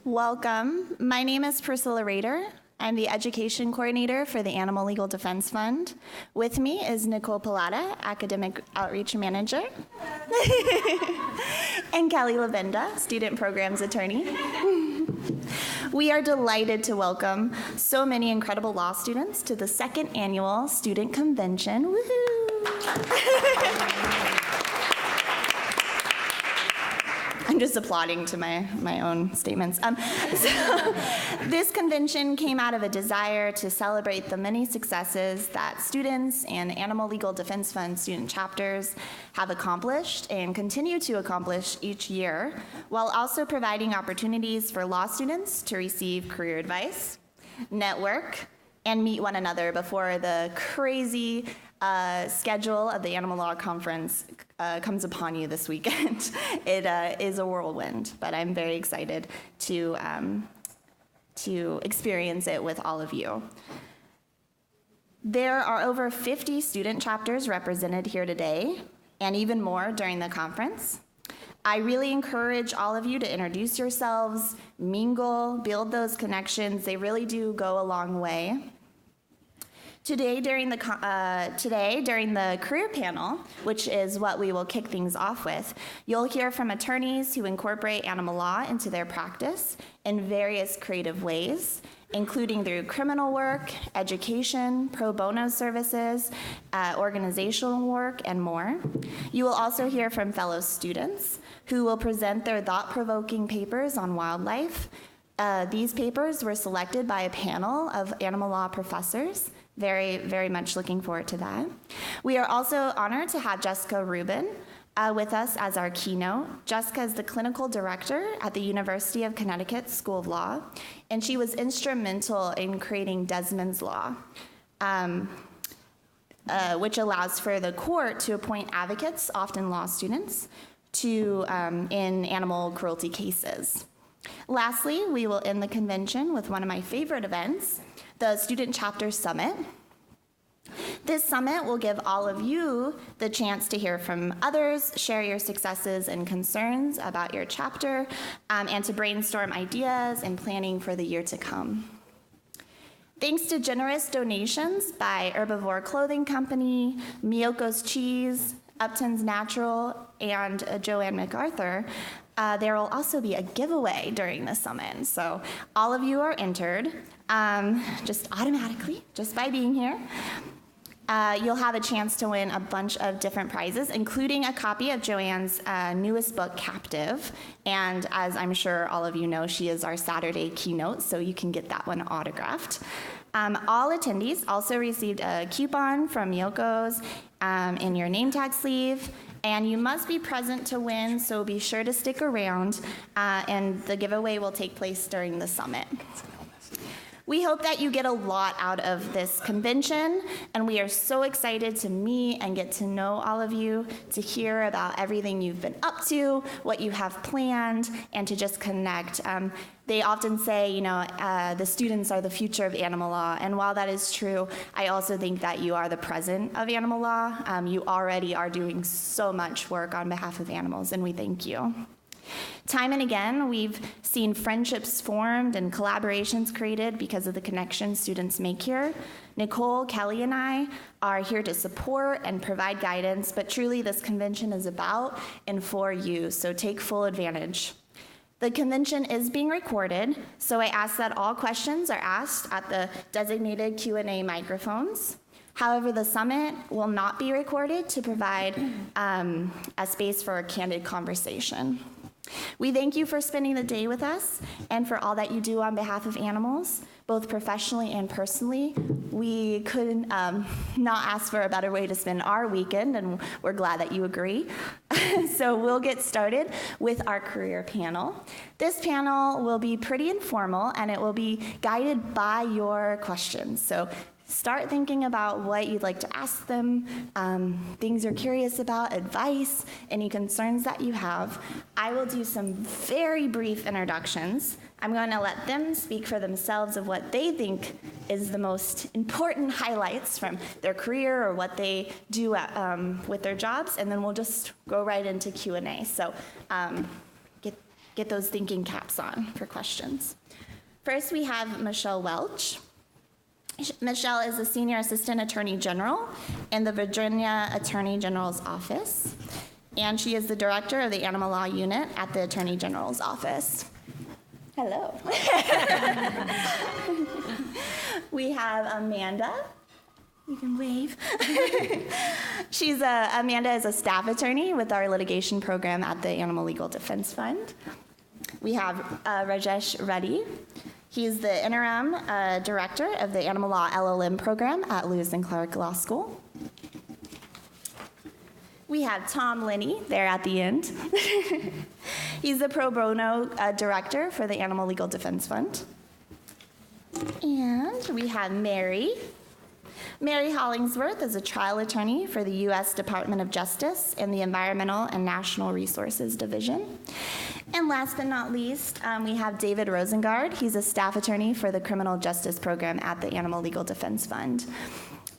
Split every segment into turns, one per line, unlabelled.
Welcome. My name is Priscilla Rader. I'm the Education Coordinator for the Animal Legal Defense Fund. With me is Nicole Pilata, Academic Outreach Manager, and Kelly Lavenda, Student Programs Attorney. We are delighted to welcome so many incredible law students to the second annual Student Convention. Woohoo! I'm just applauding to my own statements. So this convention came out of a desire to celebrate the many successes that students and Animal Legal Defense Fund student chapters have accomplished and continue to accomplish each year, while also providing opportunities for law students to receive career advice, network, and meet one another before the crazy schedule of the Animal Law Conference comes upon you this weekend. It is a whirlwind, but I'm very excited to experience it with all of you. There are over 50 student chapters represented here today, and even more during the conference. I really encourage all of you to introduce yourselves, mingle, build those connections. They really do go a long way. Today, during the career panel, which is what we will kick things off with, you'll hear from attorneys who incorporate animal law into their practice in various creative ways, including through criminal work, education, pro bono services, organizational work, and more. You will also hear from fellow students who will present their thought-provoking papers on wildlife. These papers were selected by a panel of animal law professors. Very, very much looking forward to that. We are also honored to have Jessica Rubin with us as our keynote. Jessica is the clinical director at the University of Connecticut School of Law, and she was instrumental in creating Desmond's Law, which allows for the court to appoint advocates, often law students, in animal cruelty cases. Lastly, we will end the convention with one of my favorite events, the Student Chapter Summit. This summit will give all of you the chance to hear from others, share your successes and concerns about your chapter, and to brainstorm ideas and planning for the year to come. Thanks to generous donations by Herbivore Clothing Company, Miyoko's Cheese, Upton's Natural, and Joanne MacArthur, there will also be a giveaway during the summit. So all of you are entered just automatically, just by being here. You'll have a chance to win a bunch of different prizes, including a copy of Joanne's newest book, Captive. And as I'm sure all of you know, she is our Saturday keynote, so you can get that one autographed. All attendees also received a coupon from Miyoko's in your name tag sleeve. And you must be present to win, so be sure to stick around, and the giveaway will take place during the summit. We hope that you get a lot out of this convention, and we are so excited to meet and get to know all of you, to hear about everything you've been up to, what you have planned, and to just connect. They often say, the students are the future of animal law, and while that is true, I also think that you are the present of animal law. You already are doing so much work on behalf of animals, and we thank you. Time and again, we've seen friendships formed and collaborations created because of the connections students make here. Nicole, Kelly, and I are here to support and provide guidance, but truly this convention is about and for you, so take full advantage. The convention is being recorded, so I ask that all questions are asked at the designated Q&A microphones. However, the summit will not be recorded to provide a space for a candid conversation. We thank you for spending the day with us and for all that you do on behalf of animals, both professionally and personally. We couldn't not ask for a better way to spend our weekend, and we're glad that you agree. So we'll get started with our career panel. This panel will be pretty informal, and it will be guided by your questions. So start thinking about what you'd like to ask them, things you're curious about, advice, any concerns that you have. I will do some very brief introductions. I'm going to let them speak for themselves of what they think is the most important highlights from their career or what they do with their jobs, and then we'll just go right into Q&A. So get those thinking caps on for questions. First, we have Michelle Welch. Michelle is a Senior Assistant Attorney General in the Virginia Attorney General's Office, and she is the Director of the Animal Law Unit at the Attorney General's Office. Hello. We have Amanda. You can wave. Amanda is a staff attorney with our litigation program at the Animal Legal Defense Fund. We have Rajesh Reddy. He's the interim director of the Animal Law LLM program at Lewis and Clark Law School. We have Tom Linney there at the end. He's the pro bono director for the Animal Legal Defense Fund. And we have Mary. Mary Hollingsworth is a trial attorney for the U.S. Department of Justice in the Environmental and National Resources Division. And last but not least, we have David Rosengard. He's a staff attorney for the Criminal Justice Program at the Animal Legal Defense Fund.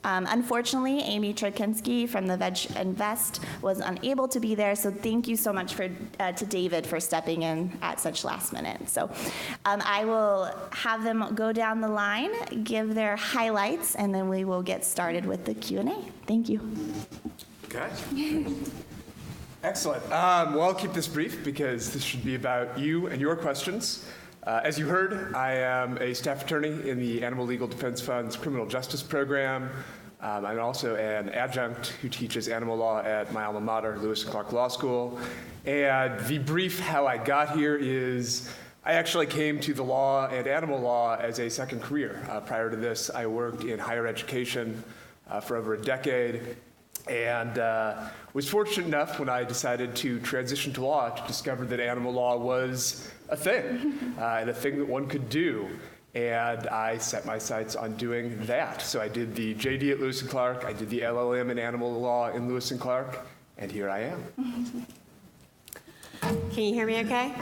Unfortunately, Amy Turkinski from the Veg Invest was unable to be there, so thank you so much to David for stepping in at such last minute. So I will have them go down the line, give their highlights, and then we will get started with the Q&A. Thank you.
Okay. Excellent. Well, I'll keep this brief because this should be about you and your questions. As you heard, I am a staff attorney in the Animal Legal Defense Fund's Criminal Justice Program. I'm also an adjunct who teaches animal law at my alma mater, Lewis and Clark Law School. And the brief how I got here is I actually came to the law and animal law as a second career. Prior to this, I worked in higher education for over a decade. And was fortunate enough when I decided to transition to law to discover that animal law was a thing, and a thing that one could do. And I set my sights on doing that. So I did the JD at Lewis and Clark, I did the LLM in animal law in Lewis and Clark, and here I am.
Can you hear me okay?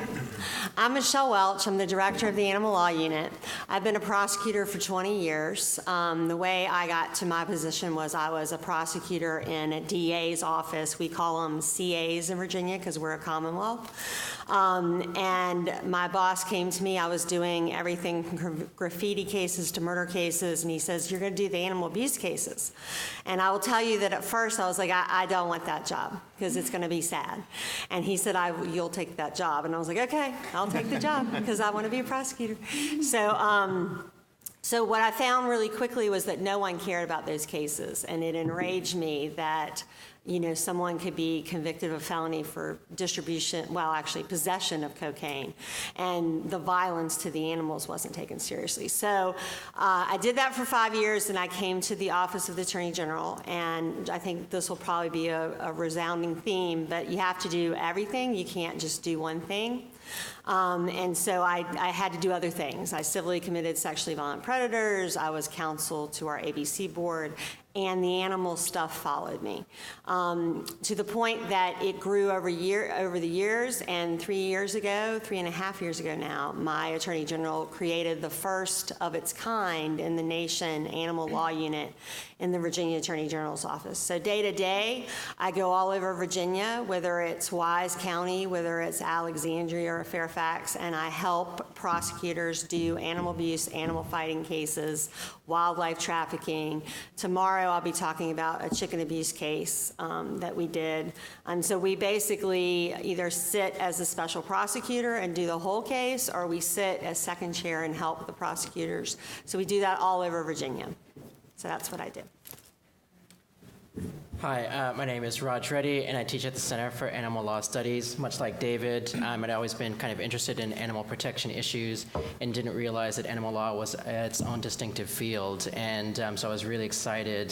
I'm Michelle Welch. I'm the director of the Animal Law Unit. I've been a prosecutor for 20 years. The way I got to my position was I was a prosecutor in a DA's office. We call them CAs in Virginia because we're a Commonwealth. And my boss came to me. I was doing everything from graffiti cases to murder cases, and he says, "You're going to do the animal abuse cases." And I will tell you that at first I was like, I don't want that job because it's going to be sad. And he said, "You'll take that job." And I was like, okay, I'll take the job because I want to be a prosecutor. So what I found really quickly was that no one cared about those cases, and it enraged me that someone could be convicted of a felony for possession of cocaine, and the violence to the animals wasn't taken seriously. So I did that for 5 years, and I came to the Office of the Attorney General, and I think this will probably be a resounding theme, but you have to do everything. You can't just do one thing. And so I had to do other things. I civilly committed sexually violent predators. I was counsel to our ABC board, and the animal stuff followed me to the point that it grew over the years. And 3.5 years ago now, my Attorney General created the first of its kind in the nation animal law unit in the Virginia Attorney General's office. So day to day, I go all over Virginia, whether it's Wise County, whether it's Alexandria or Fairfax, and I help prosecutors do animal abuse, animal fighting cases, wildlife trafficking. Tomorrow I'll be talking about a chicken abuse case that we did. And so we basically either sit as a special prosecutor and do the whole case, or we sit as second chair and help the prosecutors. So we do that all over Virginia. So that's what I do.
Hi, my name is Raj Reddy, and I teach at the Center for Animal Law Studies. Much like David, I'd always been kind of interested in animal protection issues and didn't realize that animal law was its own distinctive field. And so I was really excited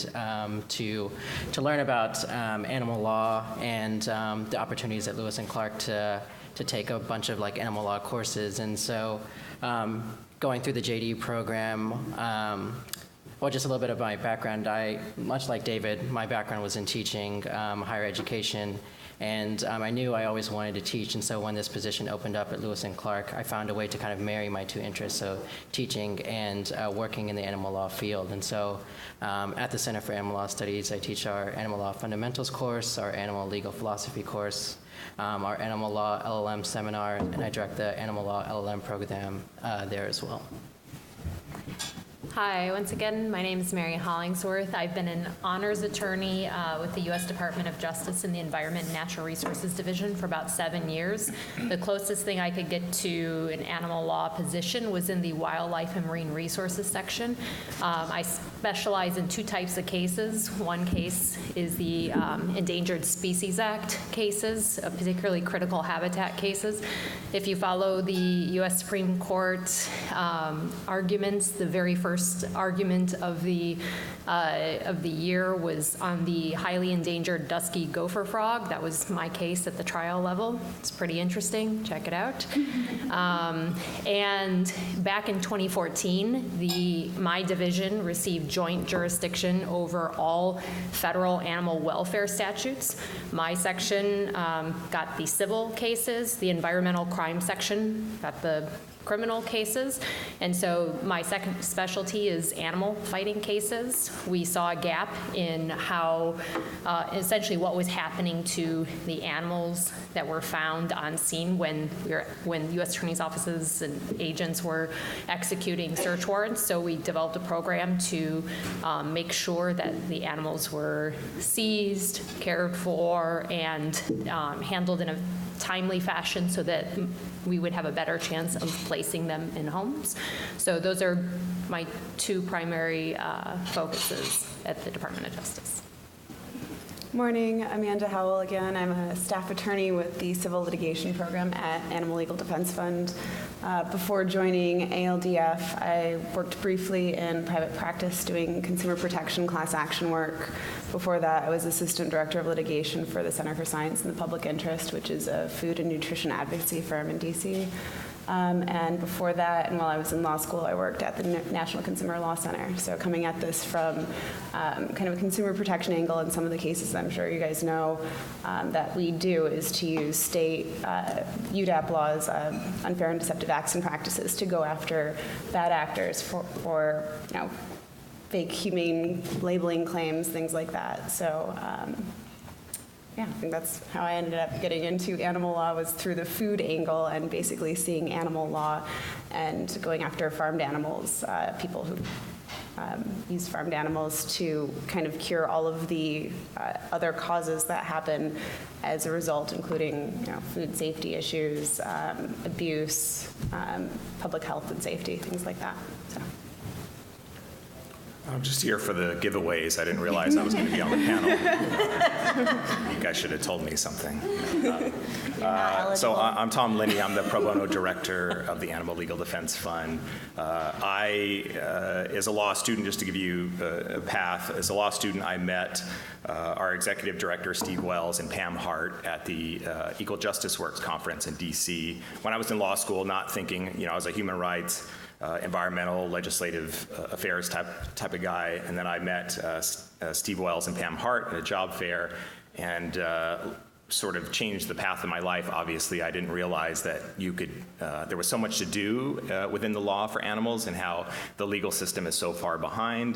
to learn about animal law and the opportunities at Lewis and Clark to take a bunch of animal law courses. And so going through the JD program, well, just a little bit of my background. Much like David, my background was in teaching higher education, And I knew I always wanted to teach, and so when this position opened up at Lewis and Clark, I found a way to kind of marry my two interests, so teaching and working in the animal law field. And so at the Center for Animal Law Studies, I teach our Animal Law Fundamentals course, our Animal Legal Philosophy course, our Animal Law LLM seminar, and I direct the Animal Law LLM program there as well.
Hi, once again, my name is Mary Hollingsworth. I've been an honors attorney with the U.S. Department of Justice in the Environment and Natural Resources Division for about 7 years. The closest thing I could get to an animal law position was in the Wildlife and Marine Resources section. I specialize in 2 types of cases. One case is the Endangered Species Act cases, particularly critical habitat cases. If you follow the U.S. Supreme Court arguments, the very first argument of the year was on the highly endangered dusky gopher frog. That was my case at the trial level. It's pretty interesting. Check it out. And back in 2014, my division received joint jurisdiction over all federal animal welfare statutes. My section got the civil cases. The environmental crime section got the criminal cases. And so my second specialty is animal fighting cases. We saw a gap in how, essentially what was happening to the animals that were found on scene when U.S. attorneys' offices and agents were executing search warrants. So we developed a program to make sure that the animals were seized, cared for, and handled in a timely fashion so that we would have a better chance of placing them in homes. So those are my 2 primary focuses at the Department of Justice.
Morning, Amanda Howell again. I'm a staff attorney with the Civil Litigation Program at Animal Legal Defense Fund. Before joining ALDF, I worked briefly in private practice doing consumer protection class action work. Before that, I was Assistant Director of Litigation for the Center for Science and the Public Interest, which is a food and nutrition advocacy firm in DC. And before that, and while I was in law school, I worked at the National Consumer Law Center. So coming at this from kind of a consumer protection angle, and some of the cases I'm sure you guys know that we do is to use state UDAP laws, unfair and deceptive acts and practices, to go after bad actors for fake humane labeling claims, things like that. So yeah, I think that's how I ended up getting into animal law, was through the food angle and basically seeing animal law and going after farmed animals, people who use farmed animals to kind of cure all of the other causes that happen as a result, including food safety issues, abuse, public health and safety, things like that. So.
I'm just here for the giveaways. I didn't realize I was going to be on the panel. You guys should have told me something. So I'm Tom Linney. I'm the pro bono director of the Animal Legal Defense Fund. As a law student, just to give you a path, as a law student, I met our executive director, Steve Wells, and Pam Hart at the Equal Justice Works conference in DC. When I was in law school, not thinking, I was a human rights, environmental, legislative affairs type of guy, and then I met Steve Wells and Pam Hart at a job fair, and sort of changed the path of my life. Obviously, I didn't realize that there was so much to do within the law for animals, and how the legal system is so far behind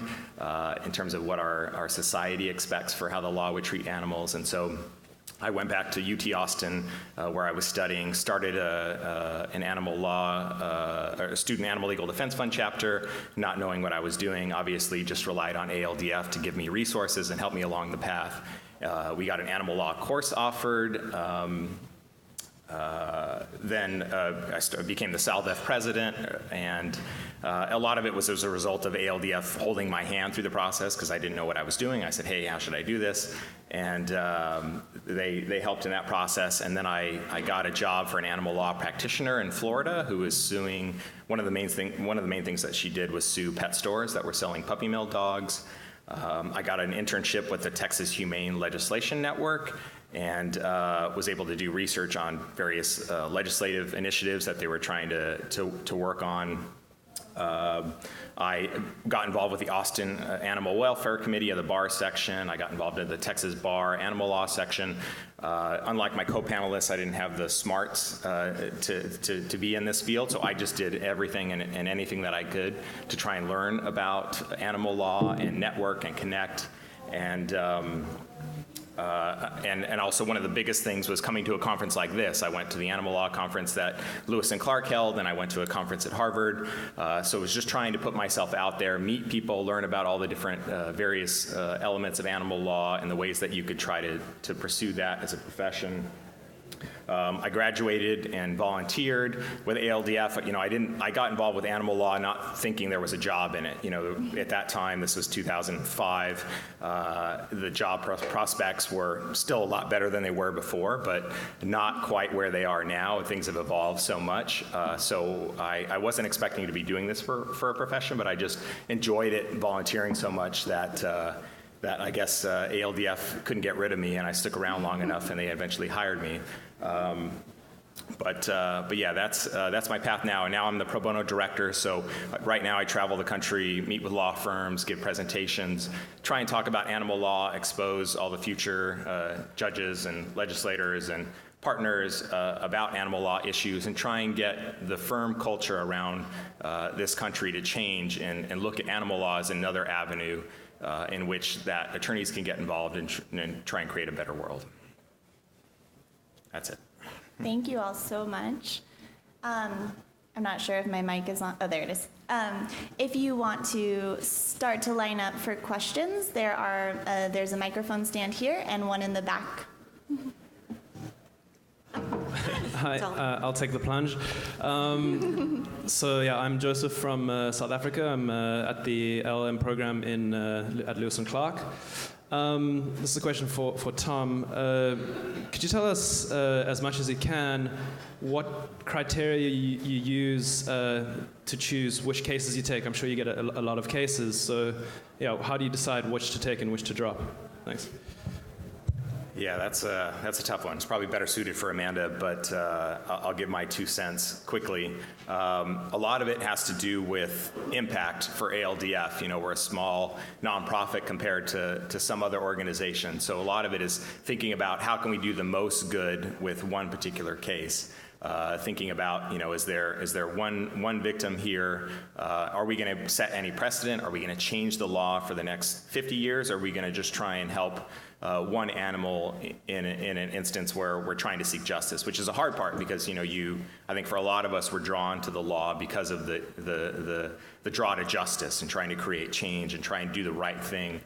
in terms of what our society expects for how the law would treat animals. And so I went back to UT Austin, where I was studying, started an animal law, a student animal legal defense fund chapter, not knowing what I was doing. Obviously, just relied on ALDF to give me resources and help me along the path. We got an animal law course offered. Then I became the SALDEF president, and a lot of it was as a result of ALDF holding my hand through the process, because I didn't know what I was doing. I said, hey, how should I do this? And they helped in that process. And then I got a job for an animal law practitioner in Florida who was suing. One of the main things that she did was sue pet stores that were selling puppy mill dogs. I got an internship with the Texas Humane Legislation Network, and was able to do research on various legislative initiatives that they were trying to work on. I got involved with the Austin Animal Welfare Committee of the bar section. I got involved in the Texas Bar Animal Law section. Unlike my co-panelists, I didn't have the smarts to be in this field, so I just did everything and anything that I could to try and learn about animal law and network and connect. And also one of the biggest things was coming to a conference like this. I went to the animal law conference that Lewis and Clark held, and I went to a conference at Harvard. So it was just trying to put myself out there, meet people, learn about all the different various elements of animal law and the ways that you could try to pursue that as a profession. I graduated and volunteered with ALDF. You know, I got involved with animal law not thinking there was a job in it. You know, at that time, this was 2005, the job prospects were still a lot better than they were before, but not quite where they are now. Things have evolved so much. So I wasn't expecting to be doing this for a profession, but I just enjoyed it, volunteering so much that I guess ALDF couldn't get rid of me, and I stuck around long enough, and they eventually hired me. But yeah, that's my path now. And now I'm the pro bono director. So right now I travel the country, meet with law firms, give presentations, try and talk about animal law, expose all the future judges and legislators and partners about animal law issues, and try and get the firm culture around this country to change and look at animal law as another avenue in which that attorneys can get involved and try and create a better world. That's it.
Thank you all so much. I'm not sure if my mic is on. Oh, there it is. If you want to start to line up for questions, there's a microphone stand here and one in the back.
Hi, I'll take the plunge. So yeah, I'm Joseph from South Africa. I'm at the LLM program at Lewis and Clark. This is a question for Tom. Could you tell us, as much as you can, what criteria you use to choose which cases you take? I'm sure you get a lot of cases, so yeah, how do you decide which to take and which to drop? Thanks.
Yeah, that's a tough one. It's probably better suited for Amanda, but I'll give my 2 cents quickly. A lot of it has to do with impact for ALDF. You know, we're a small nonprofit compared to some other organizations. So a lot of it is thinking about how can we do the most good with one particular case. Thinking about, you know, is there one victim here? Are we going to set any precedent? Are we going to change the law for the next 50 years? Are we going to just try and help one animal in an instance where we're trying to seek justice, which is a hard part because, you know, I think for a lot of us, we're drawn to the law because of the draw to justice and trying to create change and try and do the right thing.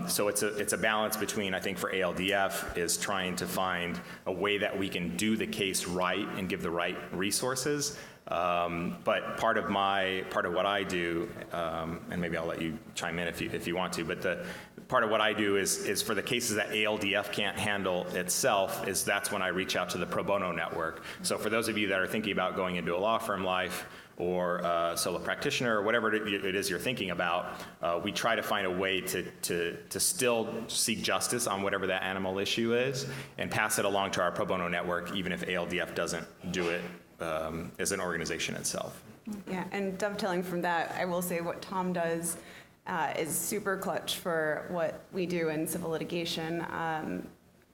So it's a balance between, I think for ALDF, is trying to find a way that we can do the case right and give the right resources. But part of what I do, and maybe I'll let you chime in if you want to, but part of what I do is for the cases that ALDF can't handle itself, that's when I reach out to the pro bono network. So for those of you that are thinking about going into a law firm life, or solo practitioner, or whatever it is you're thinking about, we try to find a way to still seek justice on whatever that animal issue is, and pass it along to our pro bono network, even if ALDF doesn't do it as an organization itself.
Yeah, and dovetailing from that, I will say what Tom does is super clutch for what we do in civil litigation.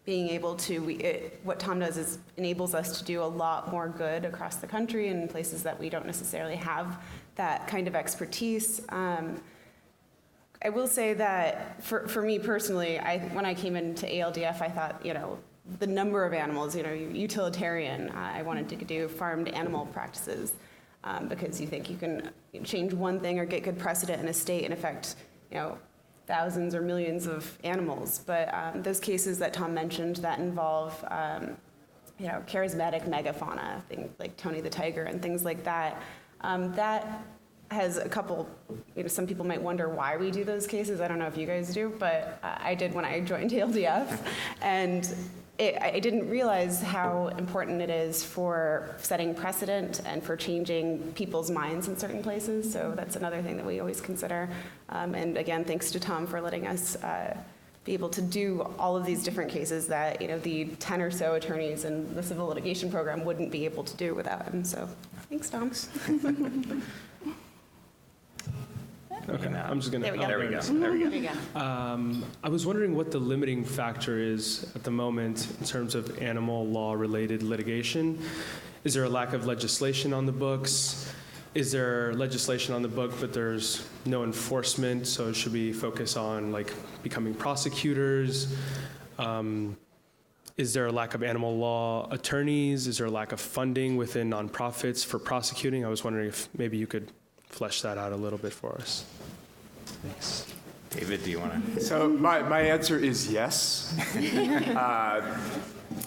Being able to, what Tom does is enables us to do a lot more good across the country in places that we don't necessarily have that kind of expertise. I will say that for me personally, when I came into ALDF, I thought, you know, the number of animals, you know, utilitarian. I wanted to do farmed animal practices because you think you can change one thing or get good precedent in a state and affect, you know, thousands or millions of animals. But those cases that Tom mentioned that involve, you know, charismatic megafauna, things like Tony the tiger and things like that, that has a couple, you know, some people might wonder why we do those cases. I don't know if you guys do, but I did when I joined ALDF. And I didn't realize how important it is for setting precedent and for changing people's minds in certain places. So that's another thing that we always consider. And again, thanks to Tom for letting us be able to do all of these different cases that, you know, the 10 or so attorneys in the civil litigation program wouldn't be able to do without him. So thanks, Tom.
Okay, I'm just gonna.
There we go.
There we go.
There you go.
I was wondering what the limiting factor is at the moment in terms of animal law-related litigation. Is there a lack of legislation on the books? Is there legislation on the book, but there's no enforcement? So should we focus on like becoming prosecutors? Is there a lack of animal law attorneys? Is there a lack of funding within nonprofits for prosecuting? I was wondering if maybe you could flesh that out a little bit for us. Thanks.
David, do you want to?
So my answer is yes.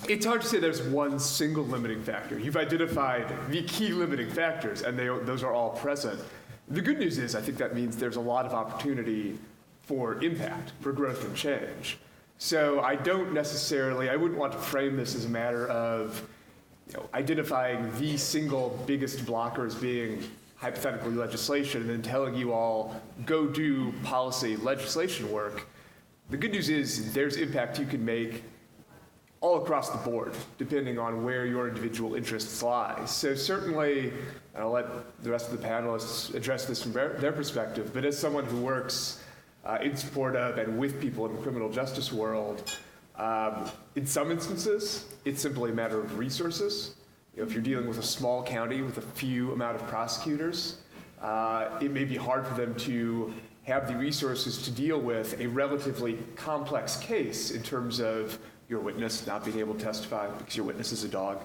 It's hard to say there's one single limiting factor. You've identified the key limiting factors, and those are all present. The good news is I think that means there's a lot of opportunity for impact, for growth and change. So I wouldn't want to frame this as a matter of identifying the single biggest blocker as being hypothetically legislation and then telling you all, go do policy legislation work. The good news is there's impact you can make all across the board, depending on where your individual interests lie. So certainly, and I'll let the rest of the panelists address this from their perspective, but as someone who works in support of and with people in the criminal justice world, in some instances, it's simply a matter of resources. If you're dealing with a small county with a few amount of prosecutors, it may be hard for them to have the resources to deal with a relatively complex case in terms of your witness not being able to testify because your witness is a dog.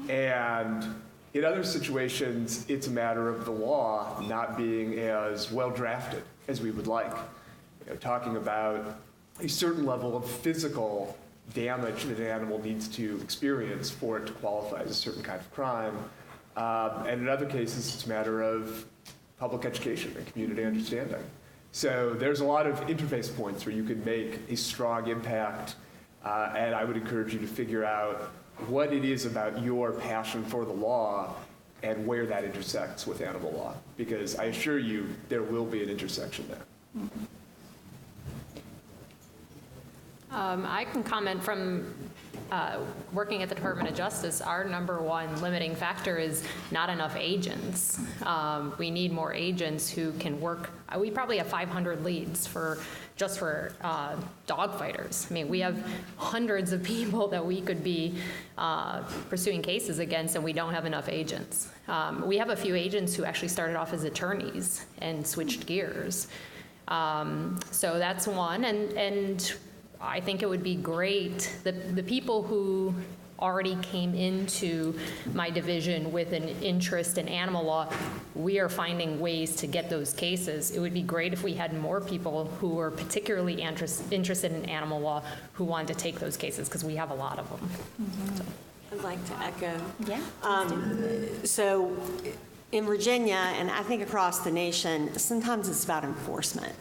And in other situations, it's a matter of the law not being as well drafted as we would like. Talking about a certain level of physical damage that an animal needs to experience for it to qualify as a certain kind of crime. And in other cases, it's a matter of public education and community understanding. So there's a lot of interface points where you can make a strong impact, and I would encourage you to figure out what it is about your passion for the law and where that intersects with animal law, because I assure you there will be an intersection there.
Mm-hmm.
I can comment from working at the Department of Justice. Our number one limiting factor is not enough agents. We need more agents who can work. We probably have 500 leads just for dog fighters. I mean, we have hundreds of people that we could be pursuing cases against, and we don't have enough agents. We have a few agents who actually started off as attorneys and switched gears. So that's one, and I think it would be great, the people who already came into my division with an interest in animal law, we are finding ways to get those cases. It would be great if we had more people who were particularly interested in animal law who wanted to take those cases, because we have a lot of them.
Mm-hmm.
I'd like to echo.
Yeah.
So in Virginia, and I think across the nation, sometimes it's about enforcement.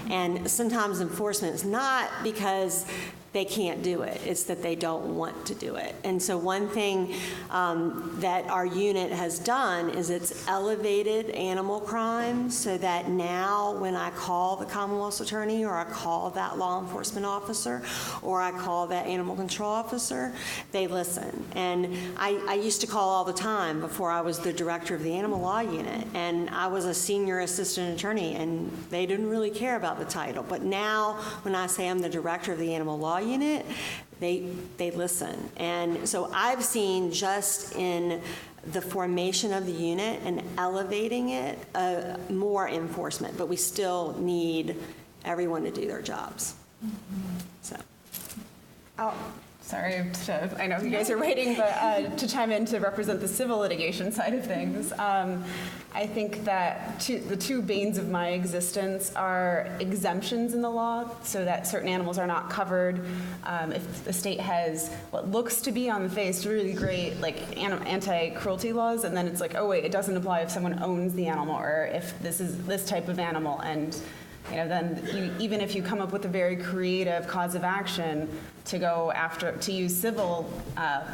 And sometimes enforcement is not because they can't do it, it's that they don't want to do it. And so one thing that our unit has done is it's elevated animal crime so that now when I call the Commonwealth's attorney, or I call that law enforcement officer, or I call that animal control officer, they listen. And I used to call all the time before I was the director of the animal law unit, and I was a senior assistant attorney, and they didn't really care about the title. But now when I say I'm the director of the animal law unit, they listen. And so I've seen just in the formation of the unit and elevating it, more enforcement, but we still need everyone to do their jobs. So.
Oh, sorry, I know you guys are waiting, but to chime in to represent the civil litigation side of things, I think that the two banes of my existence are exemptions in the law, so that certain animals are not covered. If the state has what looks to be on the face really great, like anti-cruelty laws, and then it's like, oh wait, it doesn't apply if someone owns the animal, or if this is this type of animal, and then even if you come up with a very creative cause of action to use civil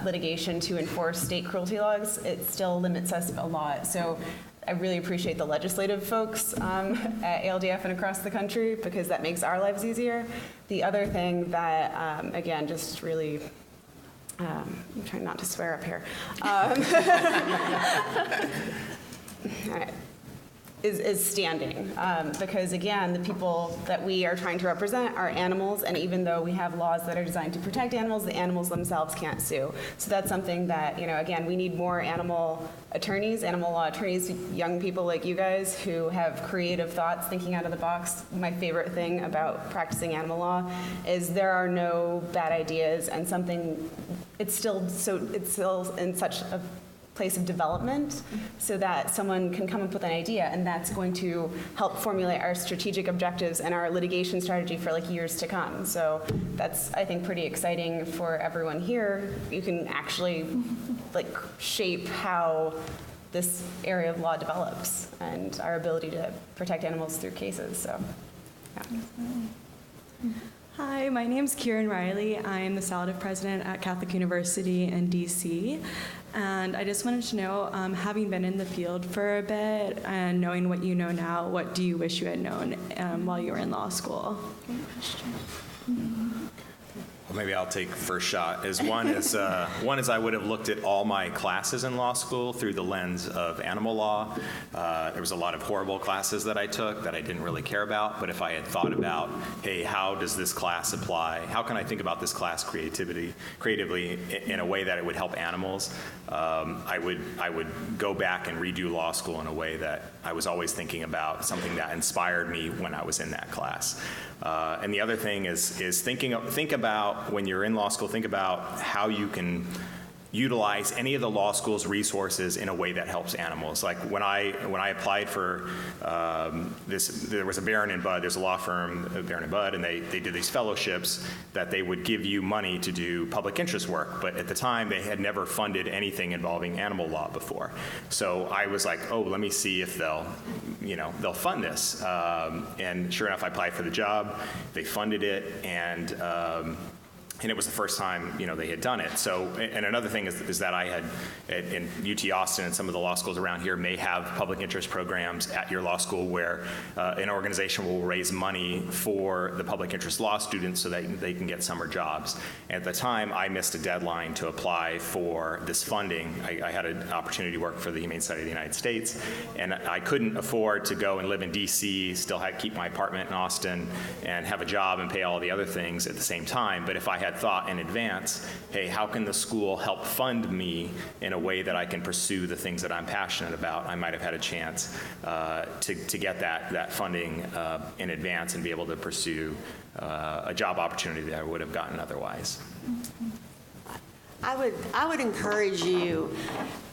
litigation to enforce state cruelty laws, it still limits us a lot. So I really appreciate the legislative folks at ALDF and across the country, because that makes our lives easier. The other thing that, again, just really, I'm trying not to swear up here. All right. is standing. Because again, the people that we are trying to represent are animals, and even though we have laws that are designed to protect animals, the animals themselves can't sue. So that's something that, again, we need more animal attorneys, animal law attorneys, young people like you guys who have creative thoughts, thinking out of the box. My favorite thing about practicing animal law is there are no bad ideas, and it's still in such a place of development so that someone can come up with an idea, and that's going to help formulate our strategic objectives and our litigation strategy for years to come. So that's, I think, pretty exciting for everyone here. You can actually shape how this area of law develops and our ability to protect animals through cases. So, yeah.
Hi, my name's Kieran Riley. I'm the Salative President at Catholic University in DC. And I just wanted to know, having been in the field for a bit and knowing what you know now, what do you wish you had known while you were in law school?
Great question.
Well, maybe I'll take first shot. One is I would have looked at all my classes in law school through the lens of animal law. There was a lot of horrible classes that I took that I didn't really care about, but if I had thought about, hey, how does this class apply? How can I think about this class creatively in a way that it would help animals? I would go back and redo law school in a way that I was always thinking about, something that inspired me when I was in that class. And the other thing is think about, when you're in law school, think about how you can utilize any of the law school's resources in a way that helps animals. Like when I applied for there was a Barron and Budd, there's a law firm, Barron and Budd, and they did these fellowships that they would give you money to do public interest work. But at the time, they had never funded anything involving animal law before. So I was like, oh, let me see if they'll fund this. And sure enough, I applied for the job. They funded it, and it was the first time, they had done it. So, and another thing is that I had, in UT Austin and some of the law schools around here may have public interest programs at your law school where an organization will raise money for the public interest law students so that they can get summer jobs. And at the time, I missed a deadline to apply for this funding. I had an opportunity to work for the Humane Society of the United States, and I couldn't afford to go and live in DC, still keep my apartment in Austin, and have a job and pay all the other things at the same time. But if I had thought in advance, hey, how can the school help fund me in a way that I can pursue the things that I'm passionate about, I might have had a chance to get that funding in advance and be able to pursue a job opportunity that I would have gotten otherwise.
I would encourage you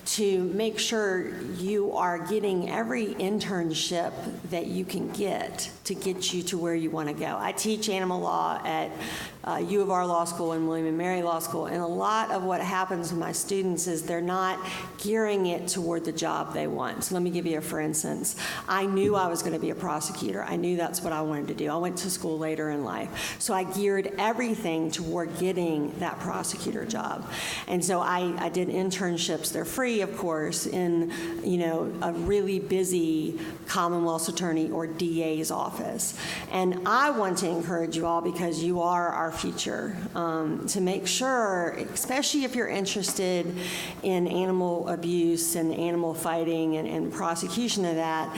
to make sure you are getting every internship that you can get to get you to where you want to go. I teach animal law at U of R Law School and William & Mary Law School, and a lot of what happens with my students is they're not gearing it toward the job they want. So let me give you a for instance. I knew I was going to be a prosecutor. I knew that's what I wanted to do. I went to school later in life. So I geared everything toward getting that prosecutor job. And so I did internships. They're free, of course, in a really busy Commonwealth's attorney or DA's office. And I want to encourage you all, because you are our future, to make sure, especially if you're interested in animal abuse and animal fighting and prosecution of that,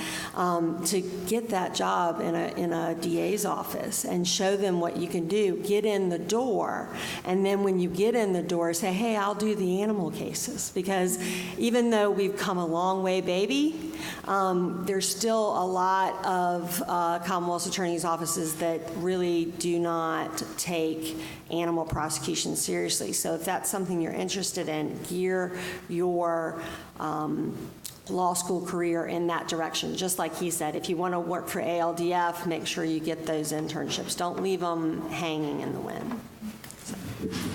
to get that job in a DA's office and show them what you can do. Get in the door, and then when you get in the door, say, hey, I'll do the animal cases. Because even though we've come a long way, baby, there's still a lot of Commonwealth's attorneys' offices that really do not take animal prosecution seriously. So if that's something you're interested in, gear your law school career in that direction. Just like he said, if you want to work for ALDF, make sure you get those internships. Don't leave them hanging in the wind.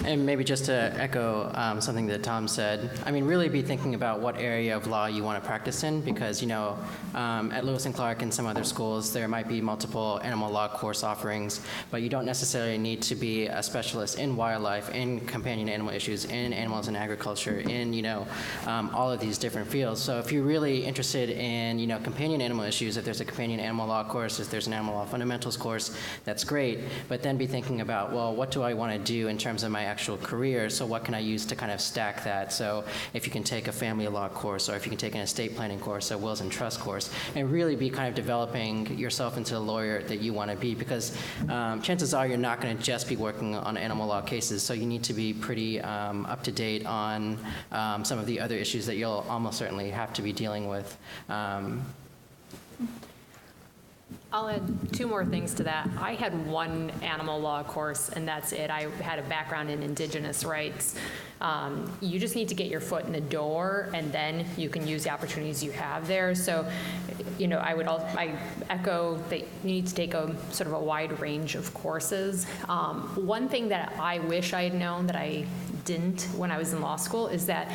And maybe just to echo something that Tom said, I mean, really be thinking about what area of law you want to practice in, because, at Lewis and Clark and some other schools, there might be multiple animal law course offerings, but you don't necessarily need to be a specialist in wildlife, in companion animal issues, in animals and agriculture, in, all of these different fields. So if you're really interested in, companion animal issues, if there's a companion animal law course, if there's an animal law fundamentals course, that's great, but then be thinking about, well, what do I want to do in terms terms of my actual career. So what can I use to kind of stack that? So if you can take a family law course, or if you can take an estate planning course, a wills and trust course, and really be kind of developing yourself into the lawyer that you want to be, because chances are you're not going to just be working on animal law cases, so you need to be pretty up to date on some of the other issues that you'll almost certainly have to be dealing with.
I'll add two more things to that. I had one animal law course, and that's it. I had a background in indigenous rights. You just need to get your foot in the door, and then you can use the opportunities you have there. So, you know, I echo that you need to take a sort of a wide range of courses. One thing that I wish I had known that I didn't when I was in law school is that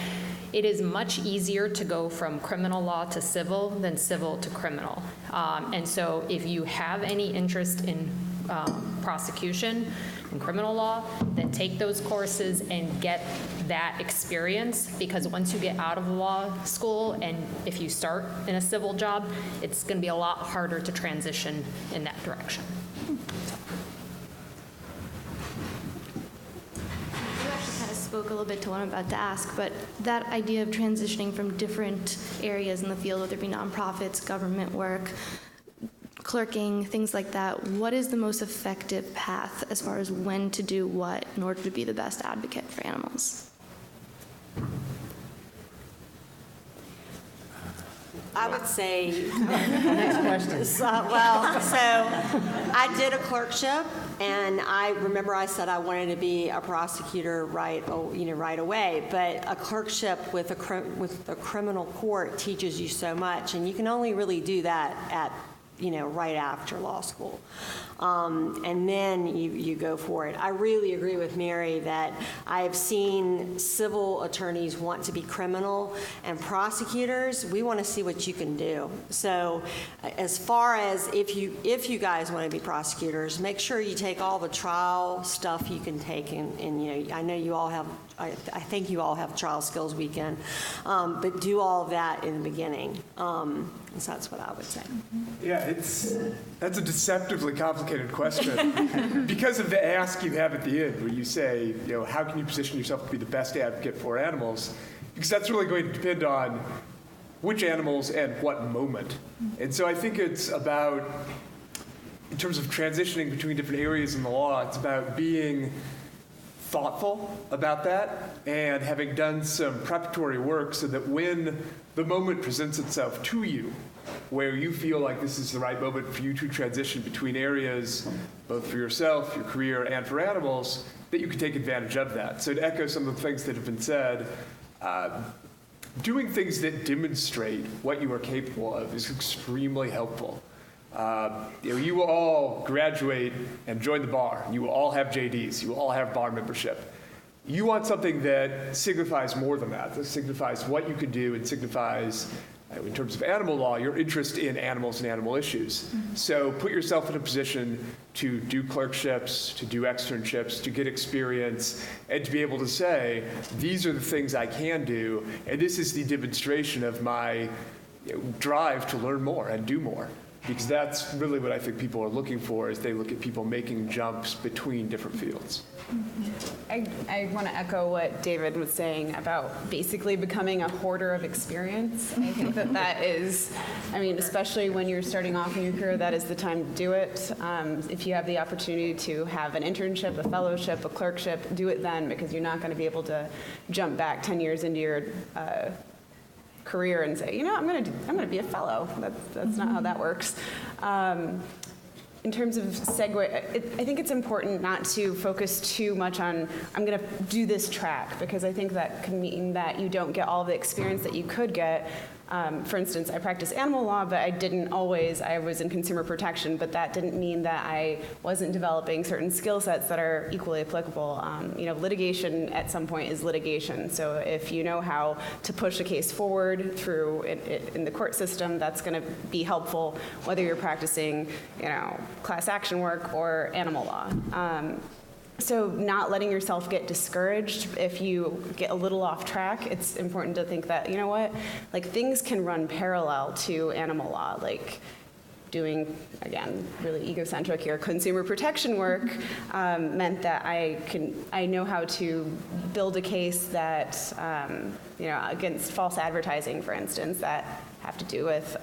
it is much easier to go from criminal law to civil than civil to criminal. And so if you have any interest in prosecution and criminal law, then take those courses and get that experience, because once you get out of law school and if you start in a civil job, it's going to be a lot harder to transition in that direction.
Spoke a little bit to what I'm about to ask, but that idea of transitioning from different areas in the field, whether it be nonprofits, government work, clerking, things like that, what is the most effective path as far as when to do what in order to be the best advocate for animals?
I would say,
Next question.
so I did a clerkship, and I remember I said I wanted to be a prosecutor right away. But a clerkship with a criminal court teaches you so much, and you can only really do that at right after law school. And then you go for it. I really agree with Mary that I've seen civil attorneys want to be criminal, and prosecutors, we want to see what you can do. So as far as if you guys want to be prosecutors, make sure you take all the trial stuff you can take, and I know you all have, I think you all have trial skills weekend, but do all of that in the beginning. So that's what I would say.
Yeah, that's a deceptively complicated question because of the ask you have at the end where you say, how can you position yourself to be the best advocate for animals? Because that's really going to depend on which animals and what moment. And so I think it's about, in terms of transitioning between different areas in the law, it's about being thoughtful about that and having done some preparatory work so that when the moment presents itself to you, where you feel like this is the right moment for you to transition between areas, both for yourself, your career, and for animals, that you can take advantage of that. So to echo some of the things that have been said, doing things that demonstrate what you are capable of is extremely helpful. You will all graduate and join the bar. You will all have JDs. You will all have bar membership. You want something that signifies more than that signifies what you can do and signifies, in terms of animal law, your interest in animals and animal issues. Mm-hmm. So put yourself in a position to do clerkships, to do externships, to get experience, and to be able to say, these are the things I can do, and this is the demonstration of my drive to learn more and do more. Because that's really what I think people are looking for as they look at people making jumps between different fields.
I want to echo what David was saying about basically becoming a hoarder of experience. I think that is, especially when you're starting off in your career, that is the time to do it. If you have the opportunity to have an internship, a fellowship, a clerkship, do it then, because you're not going to be able to jump back 10 years into your career and say, I'm going to be a fellow. That's not how that works. In terms of segue, I think it's important not to focus too much on, I'm going to do this track, because I think that can mean that you don't get all the experience that you could get. For instance, I practice animal law, but I was in consumer protection, but that didn't mean that I wasn't developing certain skill sets that are equally applicable. Litigation at some point is litigation. So if you know how to push a case forward through in the court system, that's going to be helpful whether you're practicing, class action work or animal law. So not letting yourself get discouraged if you get a little off track. It's important to think that, things can run parallel to animal law. doing, again, really egocentric here, consumer protection work meant that I know how to build a case that, against false advertising, for instance, that have to do with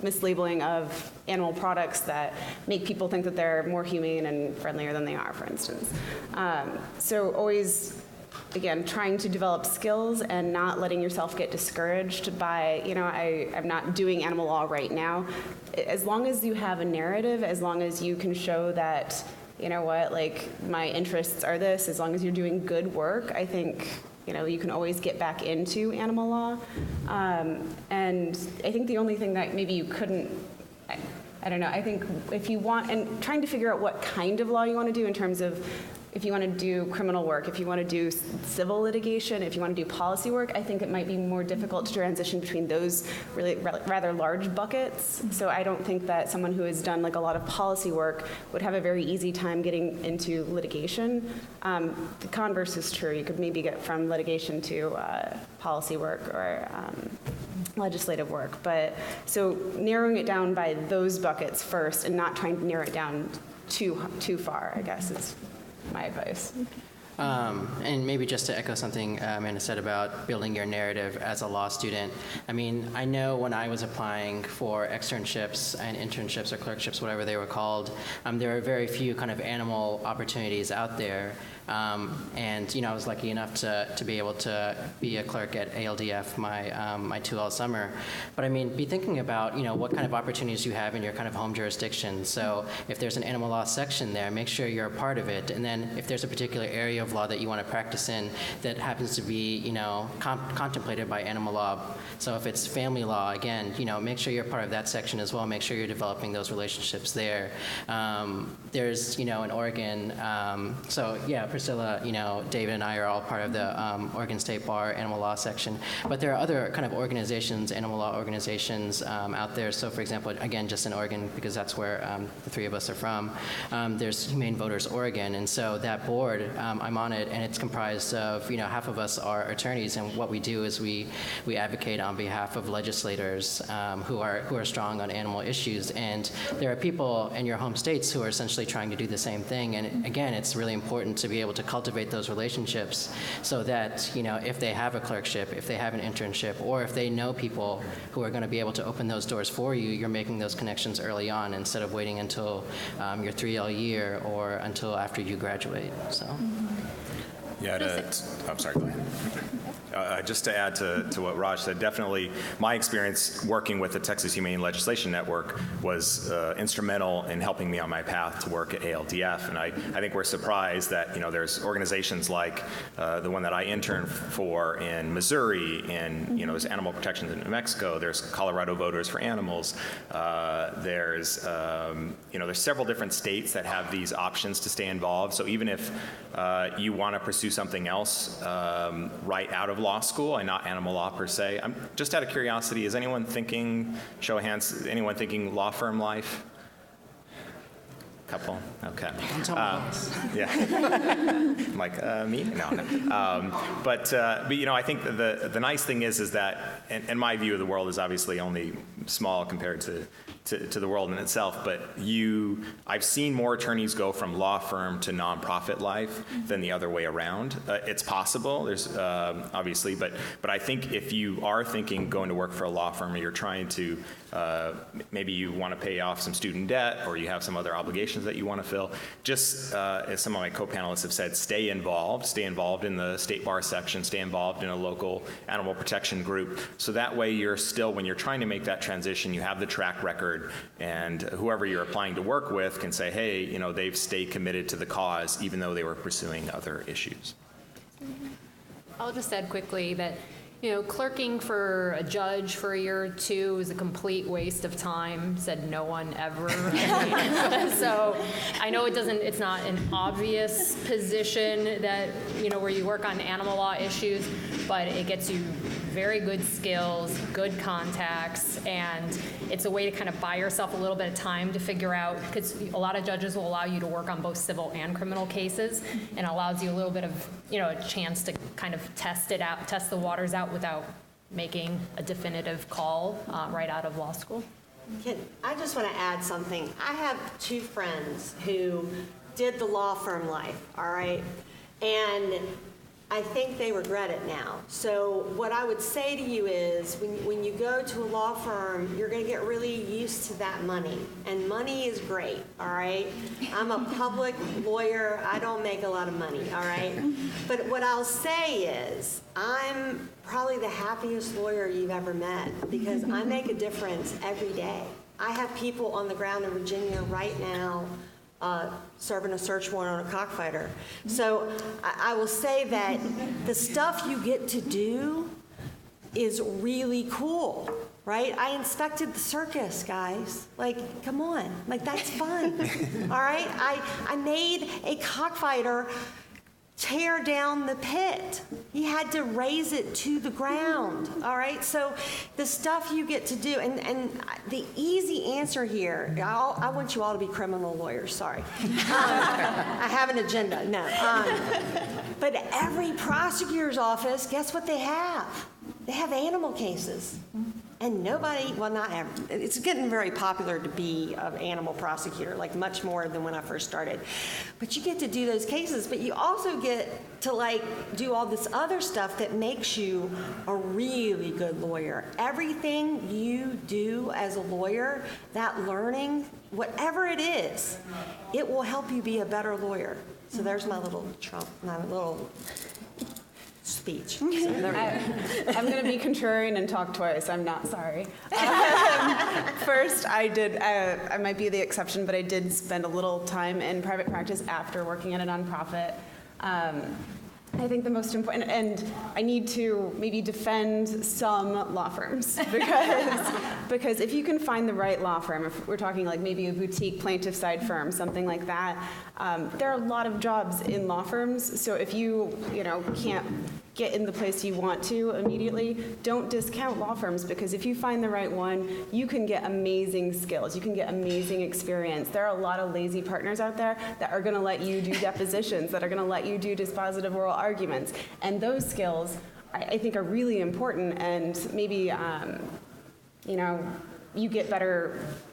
mislabeling of animal products that make people think that they're more humane and friendlier than they are, for instance. So always, again, trying to develop skills and not letting yourself get discouraged by, I'm not doing animal law right now. As long as you have a narrative, as long as you can show that, my interests are this, as long as you're doing good work, I think, you can always get back into animal law. And I think the only thing that maybe you couldn't, I don't know, I think if you want, and trying to figure out what kind of law you want to do in terms of if you want to do criminal work, if you want to do civil litigation, if you want to do policy work, I think it might be more difficult to transition between those really rather large buckets. So I don't think that someone who has done like a lot of policy work would have a very easy time getting into litigation. The converse is true. You could maybe get from litigation to policy work or legislative work. But so narrowing it down by those buckets first and not trying to narrow it down too far, I guess, is my advice.
And maybe just to echo something Amanda said about building your narrative as a law student. I mean, I know when I was applying for externships and internships or clerkships, whatever they were called, there are very few kind of animal opportunities out there. And I was lucky enough to be able to be a clerk at ALDF my 2L summer. But I mean, be thinking about what kind of opportunities you have in your kind of home jurisdiction. So if there's an animal law section there, make sure you're a part of it. And then if there's a particular area of law that you want to practice in that happens to be contemplated by animal law. So if it's family law, again, make sure you're part of that section as well. Make sure you're developing those relationships there. There's in Oregon. So yeah. Priscilla, David and I are all part of the Oregon State Bar Animal Law section. But there are other kind of organizations, animal law organizations out there. So for example, again, just in Oregon, because that's where the three of us are from, there's Humane Voters Oregon. And so that board, I'm on it, and it's comprised of, half of us are attorneys. And what we do is we advocate on behalf of legislators who are strong on animal issues. And there are people in your home states who are essentially trying to do the same thing. And again, it's really important to be able to cultivate those relationships so that, if they have a clerkship, if they have an internship, or if they know people who are going to be able to open those doors for you, you're making those connections early on instead of waiting until your 3L year or until after you graduate. So.
Yeah, I'm sorry, go ahead. Just to add to what Raj said, definitely my experience working with the Texas Humane Legislation Network was instrumental in helping me on my path to work at ALDF. And I think we're surprised that, there's organizations like the one that I interned for in Missouri, and, there's Animal Protection in New Mexico, there's Colorado Voters for Animals, there's several different states that have these options to stay involved. So even if you want to pursue something else right out of law school and not animal law per se. I'm just out of curiosity, is anyone thinking, show of hands, anyone thinking law firm life? Couple? Okay. Yeah. I'm like, me? No. But I think the nice thing is that, and my view of the world is obviously only small compared to the world in itself, but I've seen more attorneys go from law firm to nonprofit life than the other way around. It's possible, there's obviously, but I think if you are thinking going to work for a law firm, or you're trying to, maybe you want to pay off some student debt, or you have some other obligations that you want to fill, just as some of my co-panelists have said, stay involved in the state bar section, stay involved in a local animal protection group, so that way you're still, when you're trying to make that transition, you have the track record, and whoever you're applying to work with can say, hey, they've stayed committed to the cause even though they were pursuing other issues.
I'll just add quickly that clerking for a judge for a year or two is a complete waste of time, said no one ever. So I know it's not an obvious position that, where you work on animal law issues, but it gets you very good skills, good contacts, and it's a way to kind of buy yourself a little bit of time to figure out, because a lot of judges will allow you to work on both civil and criminal cases, and allows you a little bit of, a chance to kind of test the waters out without making a definitive call right out of law school.
I just want to add something. I have two friends who did the law firm life, all right? And I think they regret it now. So what I would say to you is when you go to a law firm, you're going to get really used to that money. And money is great, all right? I'm a public lawyer. I don't make a lot of money, all right? But what I'll say is I'm probably the happiest lawyer you've ever met because I make a difference every day. I have people on the ground in Virginia right now serving a search warrant on a cockfighter. So I will say that the stuff you get to do is really cool, right? I inspected the circus, guys. Like, come on, like that's fun, all right? I made a cockfighter tear down the pit. He had to raise it to the ground, all right? So the stuff you get to do, and the easy answer here, I want you all to be criminal lawyers, sorry. I have an agenda, no. But every prosecutor's office, guess what they have? They have animal cases. And nobody, well, not ever, it's getting very popular to be an animal prosecutor, like much more than when I first started. But you get to do those cases, but you also get to like do all this other stuff that makes you a really good lawyer. Everything you do as a lawyer, that learning, whatever it is, it will help you be a better lawyer. So there's my little speech. So
I'm going to be contrarian and talk twice. I'm not sorry. First, I might be the exception, but I did spend a little time in private practice after working at a nonprofit. I think the most important, and I need to maybe defend some law firms because if you can find the right law firm, if we're talking like maybe a boutique plaintiff side firm, something like that, there are a lot of jobs in law firms. So if you can't get in the place you want to immediately, don't discount law firms because if you find the right one, you can get amazing skills. You can get amazing experience. There are a lot of lazy partners out there that are going to let you do depositions, that are going to let you do dispositive oral arguments. And those skills, I think, are really important. And maybe, you get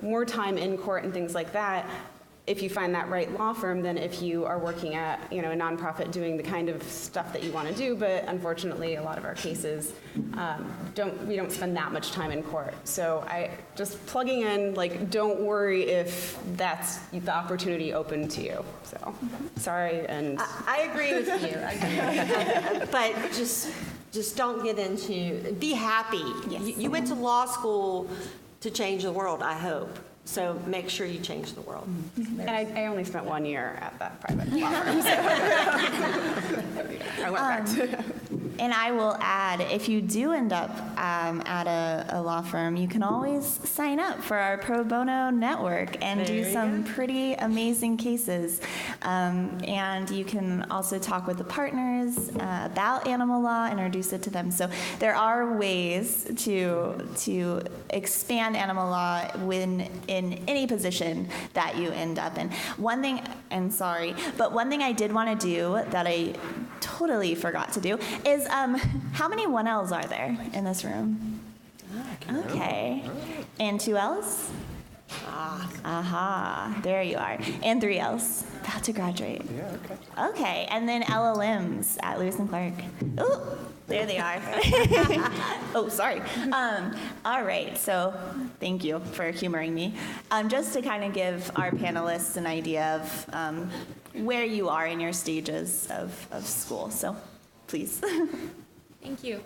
more time in court and things like that if you find that right law firm than if you are working at a nonprofit doing the kind of stuff that you want to do. But unfortunately, a lot of our cases we don't spend that much time in court. So I just plugging in, like, don't worry if that's the opportunity open to you. So sorry, and
I agree with you. But just don't get into. Be happy.
Yes.
You went to law school to change the world, I hope. So make sure you change the world.
And I only spent 1 year at that private law firm. So I went back to.
And I will add, if you do end up at a law firm, you can always sign up for our pro bono network and do some pretty amazing cases. And you can also talk with the partners about animal law, introduce it to them. So there are ways to expand animal law in any position that you end up in. One thing I did want to do that I totally forgot to do is how many 1Ls are there in this room? Okay. And 2Ls? Aha, there you are. And 3Ls, about to graduate.
Yeah, okay.
Okay, and then LLMs at Lewis and Clark. Oh, there they are. Oh, sorry. All right, so thank you for humoring me. Just to kind of give our panelists an idea of where you are in your stages of school. So please.
Thank you.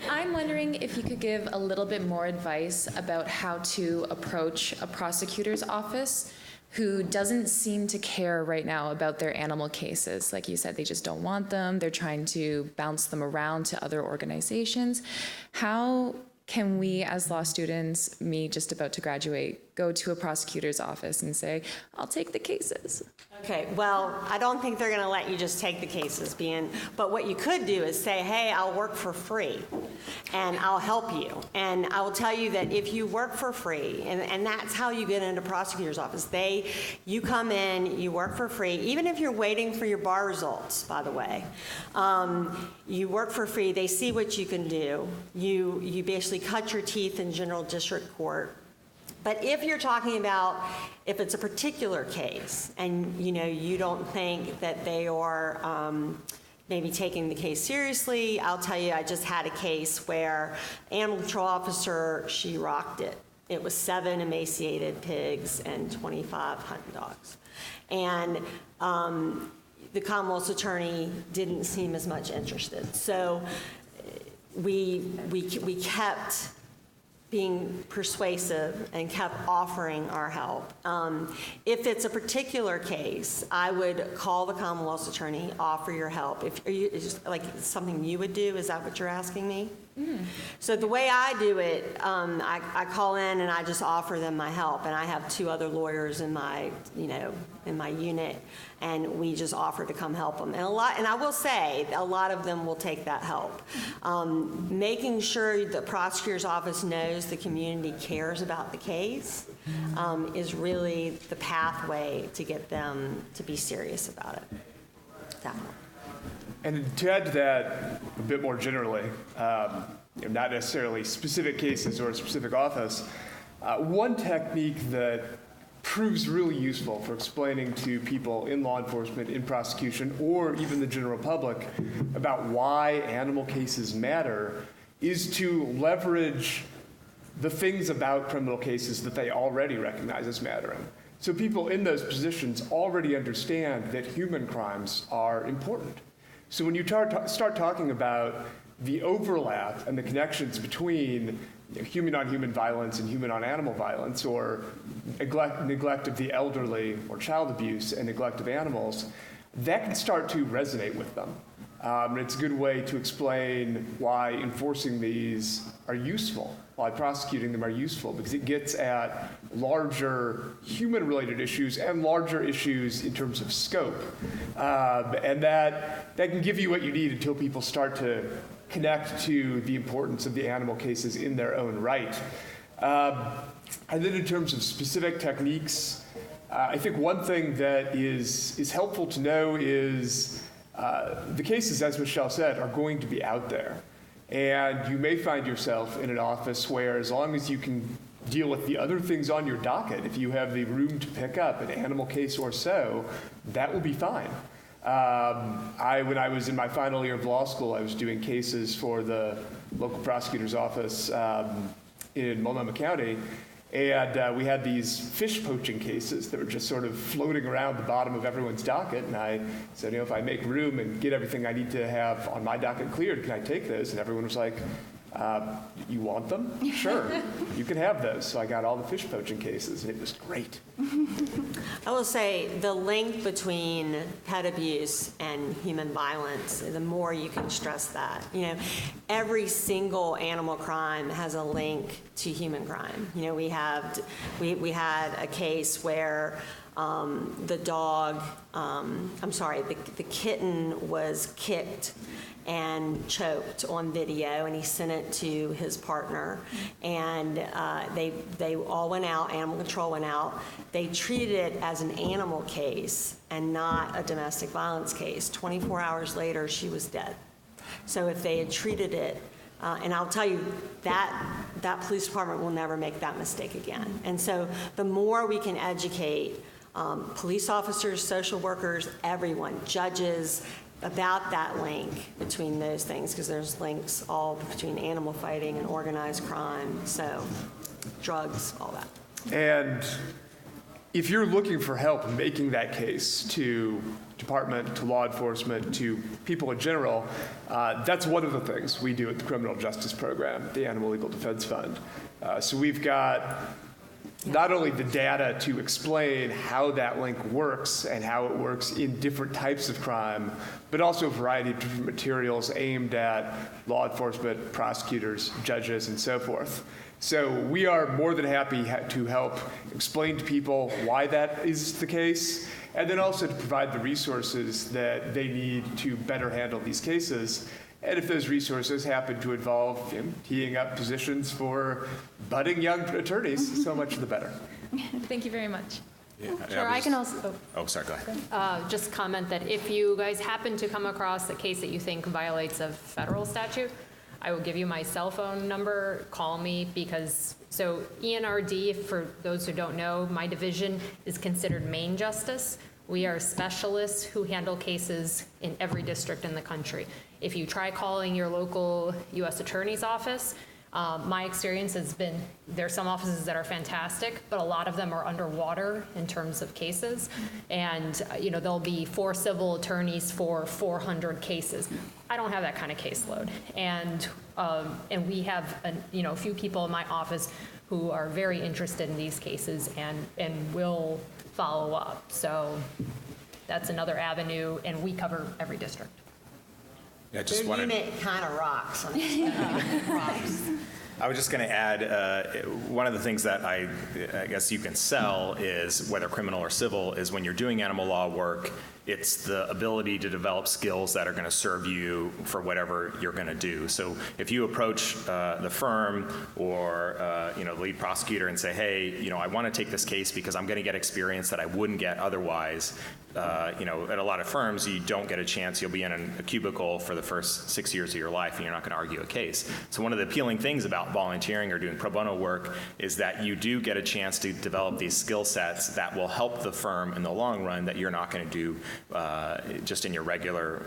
I'm wondering if you could give a little bit more advice about how to approach a prosecutor's office who doesn't seem to care right now about their animal cases. Like you said, they just don't want them. They're trying to bounce them around to other organizations. How can we as law students, me just about to graduate, go to a prosecutor's office and say, I'll take the cases?
Okay, well, I don't think they're going to let you just take the cases, but what you could do is say, hey, I'll work for free, and I'll help you. And I will tell you that if you work for free, and that's how you get into prosecutor's office. You come in, you work for free, even if you're waiting for your bar results, by the way. You work for free, they see what you can do. You basically cut your teeth in general district court. But if you're talking about if it's a particular case and you don't think that they are maybe taking the case seriously, I'll tell you, I just had a case where animal control officer, she rocked it. It was 7 emaciated pigs and 25 hunting dogs. And the Commonwealth's attorney didn't seem as much interested. So we kept being persuasive and kept offering our help. If it's a particular case, I would call the Commonwealth's attorney, offer your help. Is it like something you would do? Is that what you're asking me? So the way I do it, I call in and I just offer them my help, and I have 2 other lawyers in my unit, and we just offer to come help them. And I will say, a lot of them will take that help. Making sure the prosecutor's office knows the community cares about the case is really the pathway to get them to be serious about it. Definitely.
And to add to that a bit more generally, not necessarily specific cases or a specific office, one technique that proves really useful for explaining to people in law enforcement, in prosecution, or even the general public about why animal cases matter is to leverage the things about criminal cases that they already recognize as mattering. So people in those positions already understand that human crimes are important. So when you start talking about the overlap and the connections between human-on-human violence and human-on-animal violence, or neglect of the elderly, or child abuse and neglect of animals, that can start to resonate with them. It's a good way to explain why enforcing these are useful, why prosecuting them are useful, because it gets at larger human-related issues and larger issues in terms of scope. And that can give you what you need until people start to connect to the importance of the animal cases in their own right. And then in terms of specific techniques, I think one thing that is helpful to know is the cases, as Michelle said, are going to be out there. And you may find yourself in an office where, as long as you can deal with the other things on your docket, if you have the room to pick up an animal case or so, that will be fine. When I was in my final year of law school, I was doing cases for the local prosecutor's office in Multnomah County, and we had these fish poaching cases that were just sort of floating around the bottom of everyone's docket, and I said, if I make room and get everything I need to have on my docket cleared, can I take those? And everyone was like, you want them? Sure, you can have those. So I got all the fish poaching cases, and it was great.
I will say the link between pet abuse and human violence, the more you can stress that. Every single animal crime has a link to human crime. We had a case where the kitten was kicked and choked on video, and he sent it to his partner, and they all went out, animal control went out. They treated it as an animal case and not a domestic violence case. 24 hours later, she was dead. So if they had treated it, and I'll tell you, that police department will never make that mistake again. And so the more we can educate police officers, social workers, everyone, judges, about that link between those things, because there's links all between animal fighting and organized crime, so drugs, all that.
And if you're looking for help making that case to department, to law enforcement, to people in general, that's one of the things we do at the Criminal Justice Program, the Animal Legal Defense Fund. So we've got not only the data to explain how that link works and how it works in different types of crime, but also a variety of different materials aimed at law enforcement, prosecutors, judges, and so forth. So we are more than happy to help explain to people why that is the case, and then also to provide the resources that they need to better handle these cases. And if those resources happen to involve teeing up positions for budding young attorneys, so much the better.
Thank you very much.
Yeah,
Sure, I can also.
Oh, sorry, go ahead.
Just comment that if you guys happen to come across a case that you think violates a federal statute, I will give you my cell phone number, call me, because, so ENRD, for those who don't know, my division is considered main justice. We are specialists who handle cases in every district in the country. If you try calling your local U.S. Attorney's office, my experience has been, there are some offices that are fantastic, but a lot of them are underwater in terms of cases. And, there'll be 4 civil attorneys for 400 cases. I don't have that kind of caseload. And we have, a few people in my office who are very interested in these cases and will follow up. So that's another avenue, and we cover every district.
Yeah, just
Their
wanted.
unit kind of rocks.
I was just going to add, one of the things that I guess you can sell is, whether criminal or civil, is when you're doing animal law work, it's the ability to develop skills that are going to serve you for whatever you're going to do. So if you approach the firm or the lead prosecutor and say, hey, I want to take this case because I'm going to get experience that I wouldn't get otherwise. At a lot of firms, you don't get a chance. You'll be in a cubicle for the first 6 years of your life, and you're not going to argue a case. So one of the appealing things about volunteering or doing pro bono work is that you do get a chance to develop these skill sets that will help the firm in the long run that you're not going to do just in your regular,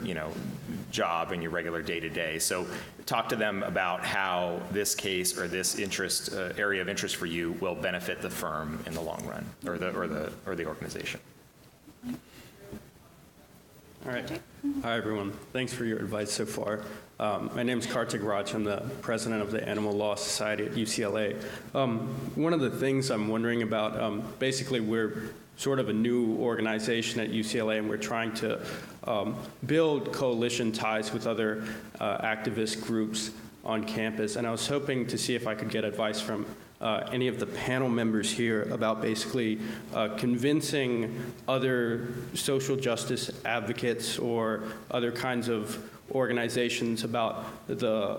job and your regular day-to-day. So talk to them about how this case or this interest area of interest for you will benefit the firm in the long run, or the organization.
All right. Hi, everyone. Thanks for your advice so far. My name is Kartik Raj. I'm the president of the Animal Law Society at UCLA. One of the things I'm wondering about, basically we're sort of a new organization at UCLA, and we're trying to build coalition ties with other activist groups on campus. And I was hoping to see if I could get advice from any of the panel members here about basically convincing other social justice advocates or other kinds of organizations about the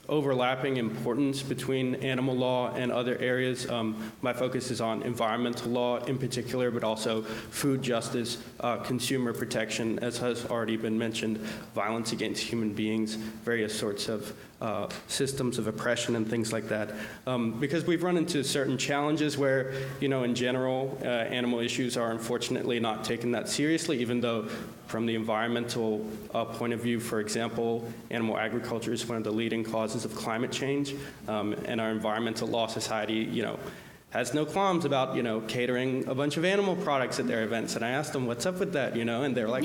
overlapping importance between animal law and other areas. My focus is on environmental law in particular, but also food justice, consumer protection, as has already been mentioned, violence against human beings, various sorts of systems of oppression and things like that. Because we've run into certain challenges where, in general, animal issues are unfortunately not taken that seriously, even though from the environmental point of view, for example, animal agriculture is one of the leading causes of climate change. And our Environmental Law Society, has no qualms about, catering a bunch of animal products at their events. And I asked them, what's up with that, And they're like,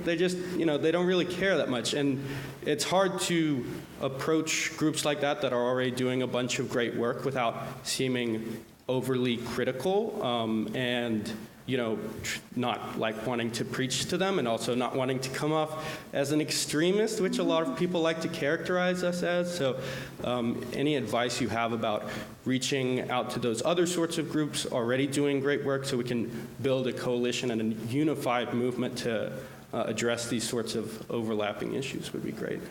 they just, they don't really care that much. And it's hard to approach groups like that are already doing a bunch of great work without seeming overly critical and not like wanting to preach to them, and also not wanting to come off as an extremist, which a lot of people like to characterize us as. So any advice you have about reaching out to those other sorts of groups already doing great work so we can build a coalition and a unified movement to address these sorts of overlapping issues would be great.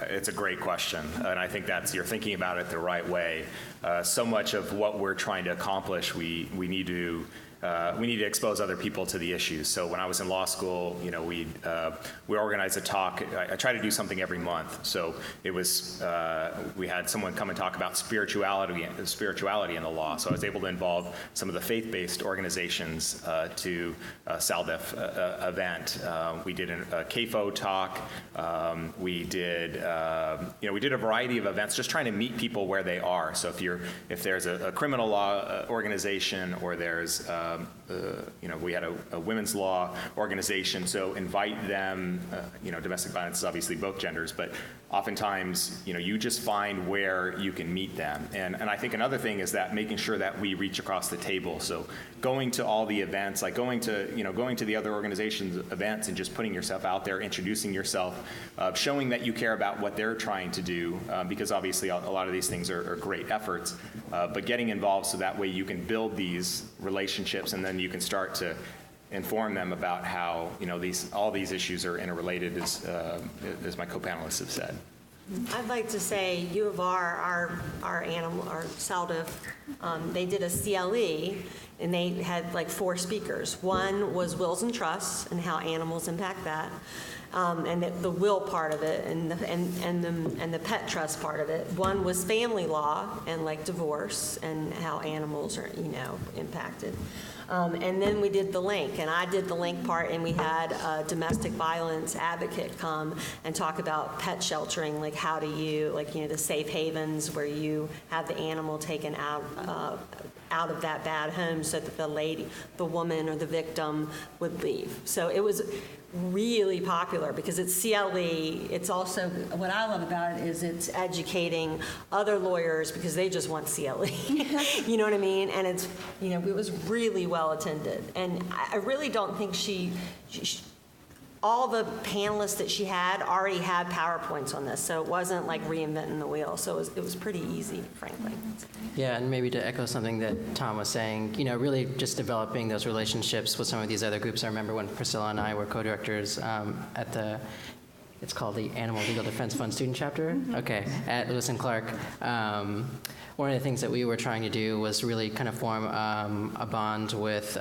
It's a great question, and I think you're thinking about it the right way. So much of what we're trying to accomplish, we need to expose other people to the issues. So when I was in law school, we organized a talk. I try to do something every month. So it was we had someone come and talk about spirituality in the law. So I was able to involve some of the faith-based organizations to SALDEF event. We did a CAFO talk. We did a variety of events, just trying to meet people where they are. So if there's a criminal law organization, or there's we had a women's law organization, so invite them. Domestic violence is obviously both genders, but oftentimes, you just find where you can meet them. And I think another thing is that making sure that we reach across the table. So going to all the events, like going to the other organizations' events and just putting yourself out there, introducing yourself, showing that you care about what they're trying to do, because obviously a lot of these things are great efforts, but getting involved so that way you can build these relationships and then you can start to inform them about how all these issues are interrelated, as my co-panelists have said.
I'd like to say U of R, our SALDIF, they did a CLE, and they had like 4 speakers. One was wills and trusts and how animals impact that, and the will part of it, and the pet trust part of it. One was family law and like divorce and how animals are impacted. And then we did the link, and I did the link part, and we had a domestic violence advocate come and talk about pet sheltering, like how do you, the safe havens where you have the animal taken out of that bad home so that the woman or the victim would leave. So it was really popular because it's CLE. It's also, what I love about it is it's educating other lawyers because they just want CLE. You know what I mean? And it's, it was really well attended. And I really don't think all the panelists that she had already had PowerPoints on this, so it wasn't like reinventing the wheel. So it was pretty easy, frankly.
Yeah, and maybe to echo something that Tom was saying, really just developing those relationships with some of these other groups. I remember when Priscilla and I were co-directors at it's called the Animal Legal Defense Fund Student Chapter, at Lewis and Clark. One of the things that we were trying to do was really kind of form a bond with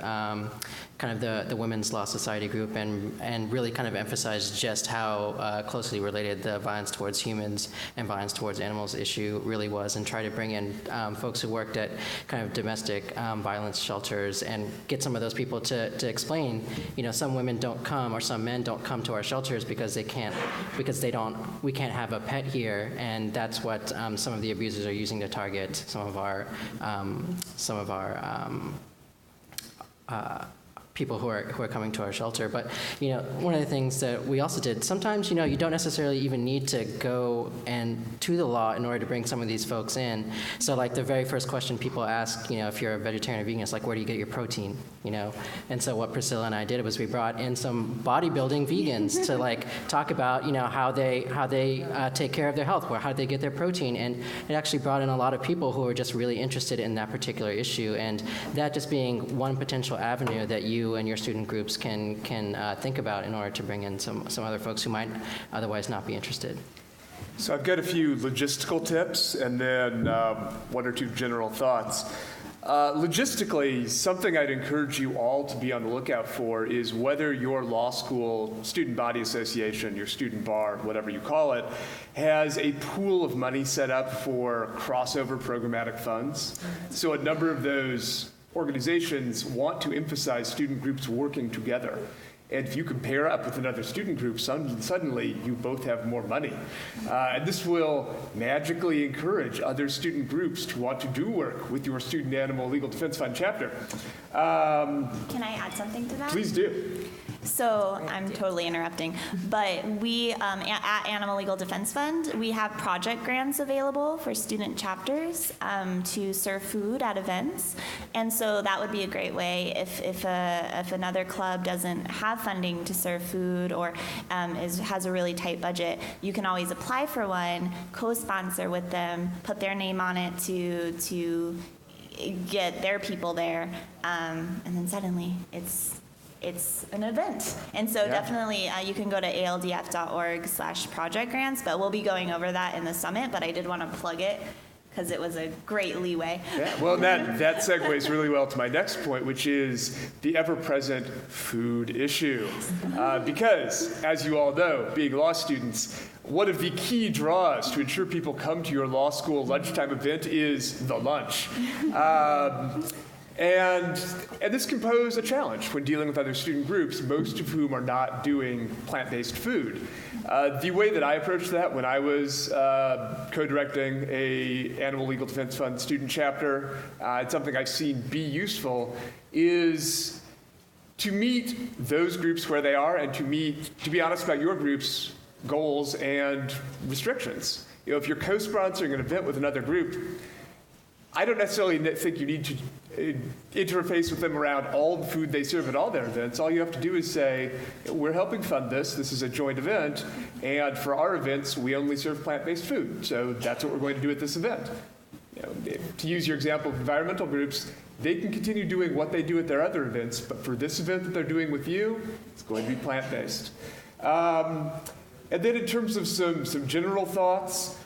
kind of the Women's Law Society group and really kind of emphasize just how closely related the violence towards humans and violence towards animals issue really was, and try to bring in folks who worked at kind of domestic violence shelters and get some of those people to explain, some women don't come or some men don't come to our shelters because we can't have a pet here, and that's what some of the abusers are using to target some of our people who are coming to our shelter. But one of the things that we also did, sometimes you don't necessarily even need to go to the law in order to bring some of these folks in. So like the very first question people ask, if you're a vegetarian or vegan, it's like, where do you get your protein? And so what Priscilla and I did was we brought in some bodybuilding vegans to like talk about how they take care of their health, how they get their protein, and it actually brought in a lot of people who were just really interested in that particular issue, and that just being one potential avenue that you and your student groups can think about in order to bring in some other folks who might otherwise not be interested.
So I've got a few logistical tips and then one or two general thoughts. Logistically, something I'd encourage you all to be on the lookout for is whether your law school, student body association, your student bar, whatever you call it, has a pool of money set up for crossover programmatic funds. So a number of those organizations want to emphasize student groups working together. And if you can pair up with another student group, suddenly you both have more money. And this will magically encourage other student groups to want to do work with your Student Animal Legal Defense Fund chapter.
Can I add something to that?
Please do.
So I'm totally interrupting, but we, at Animal Legal Defense Fund, we have project grants available for student chapters to serve food at events. And so that would be a great way if another club doesn't have funding to serve food or has a really tight budget, you can always apply for one, co-sponsor with them, put their name on it to get their people there, and then suddenly it's an event. And so definitely you can go to aldf.org/project grants, but we'll be going over that in the summit, but I did want to plug it because it was a great leeway.
Yeah, well, that segues really well to my next point, which is the ever-present food issue. Because, as you all know, being law students, one of the key draws to ensure people come to your law school lunchtime event is the lunch. And this can pose a challenge when dealing with other student groups, most of whom are not doing plant-based food. The way that I approached that when I was co-directing a Animal Legal Defense Fund student chapter, it's something I've seen be useful, is to meet those groups where they are and to be honest about your group's goals and restrictions. You know, if you're co-sponsoring an event with another group, I don't necessarily think you need to interface with them around all the food they serve at all their events. All you have to do is say, we're helping fund this. This is a joint event. And for our events, we only serve plant-based food. So that's what we're going to do at this event. You know, to use your example of environmental groups, they can continue doing what they do at their other events. But for this event that they're doing with you, it's going to be plant-based. And then in terms of some general thoughts,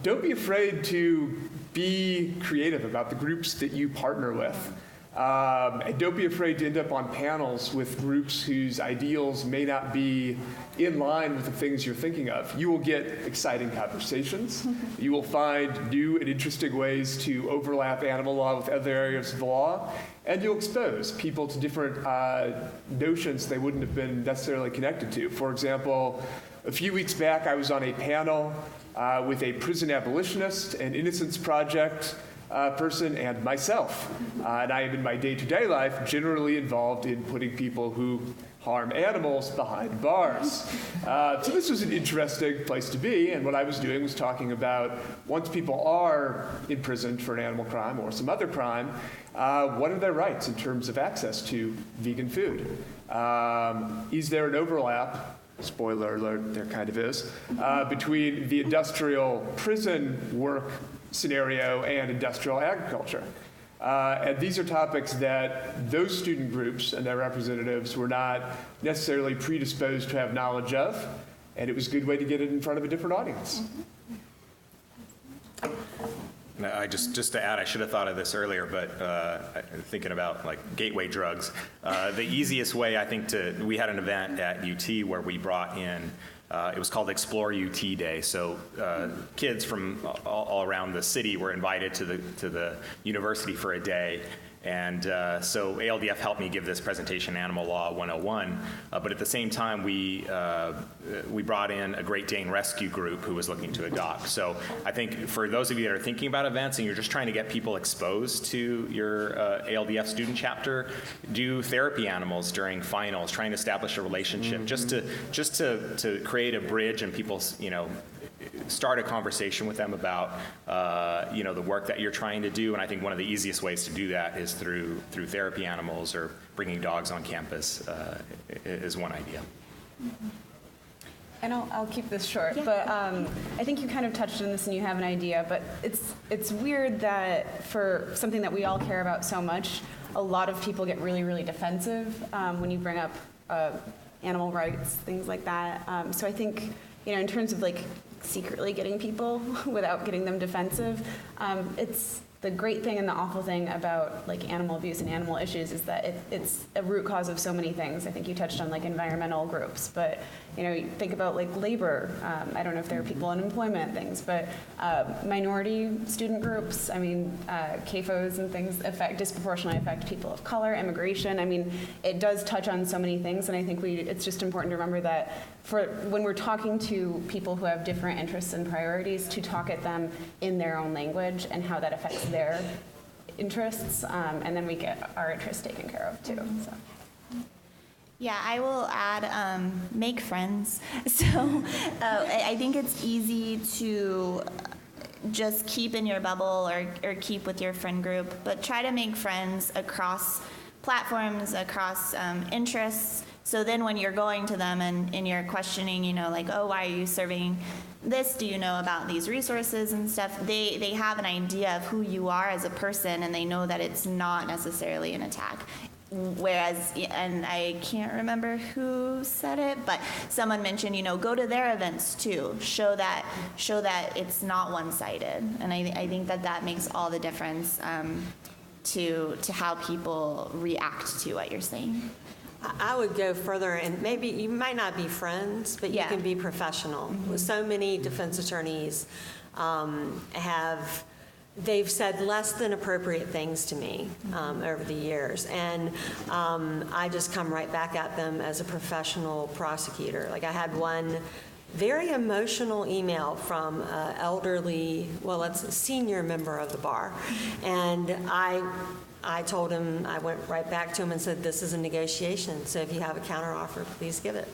don't be afraid to be creative about the groups that you partner with. And don't be afraid to end up on panels with groups whose ideals may not be in line with the things you're thinking of. You will get exciting conversations. You will find new and interesting ways to overlap animal law with other areas of the law. And you'll expose people to different notions they wouldn't have been necessarily connected to. For example, a few weeks back, I was on a panel with a prison abolitionist, an Innocence Project person, and myself. And I am in my day-to-day life generally involved in putting people who harm animals behind bars. So this was an interesting place to be, and what I was doing was talking about once people are imprisoned for an animal crime or some other crime, what are their rights in terms of access to vegan food? Is there an overlap? Spoiler alert, there kind of is, between the industrial prison work scenario and industrial agriculture. And these are topics that those student groups and their representatives were not necessarily predisposed to have knowledge of, and it was a good way to get it in front of a different audience.
Just to add, I should have thought of this earlier, but thinking about like gateway drugs, the easiest way I think we had an event at UT where we brought in, it was called Explore UT Day. So kids from all around the city were invited to the university for a day. And so ALDF helped me give this presentation, Animal Law 101, but at the same time we brought in a Great Dane rescue group who was looking to adopt. So I think for those of you that are thinking about events and you're just trying to get people exposed to your ALDF student chapter, do therapy animals during finals, try and establish a relationship, just to create a bridge and people, start a conversation with them about, the work that you're trying to do. And I think one of the easiest ways to do that is through therapy animals or bringing dogs on campus is one idea.
And I'll keep this short, but I think you kind of touched on this and you have an idea, but it's weird that for something that we all care about so much, a lot of people get really, really defensive when you bring up animal rights, things like that. So I think, in terms of like secretly getting people without getting them defensive, it's the great thing and the awful thing about like animal abuse and animal issues is that it's a root cause of so many things. I think you touched on like environmental groups, but you think about like labor. I don't know if there are people in employment things, but minority student groups. I mean, CAFOs and things disproportionately affect people of color, immigration. I mean, it does touch on so many things, and I think it's just important to remember that when we're talking to people who have different interests and priorities, to talk at them in their own language and how that affects their interests, and then we get our interests taken care of too. So.
Yeah, I will add, make friends. So I think it's easy to just keep in your bubble or keep with your friend group, but try to make friends across platforms, across interests. So then when you're going to them and you're questioning, like, oh, why are you serving this? Do you know about these resources and stuff? They have an idea of who you are as a person, and they know that it's not necessarily an attack. Whereas, and I can't remember who said it, but someone mentioned, go to their events too. Show that it's not one-sided. And I think that makes all the difference to how people react to what you're saying.
I would go further, and maybe you might not be friends, but you can be professional. So many defense attorneys have they've said less than appropriate things to me over the years, and I just come right back at them as a professional prosecutor. Like, I had one very emotional email from an elderly, well, it's a senior member of the bar, and I told him, I went right back to him and said, this is a negotiation, so if you have a counteroffer, please give it.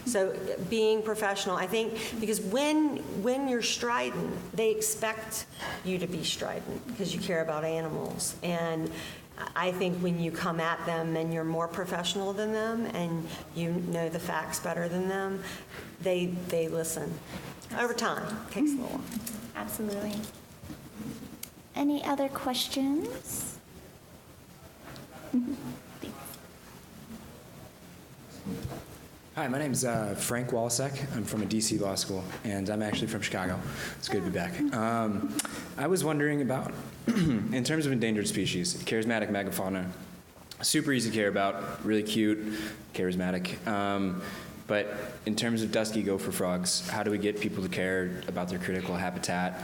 So being professional, I think, because when you're strident, they expect you to be strident because you care about animals. And I think when you come at them and you're more professional than them and you know the facts better than them, they listen. Over time, it takes a little while.
Absolutely. Any other questions?
Hi, my name's Frank Walsek. I'm from a DC law school, and I'm actually from Chicago. It's good to be back. I was wondering about, in terms of endangered species, charismatic megafauna, super easy to care about, really cute, charismatic. But in terms of dusky gopher frogs, how do we get people to care about their critical habitat,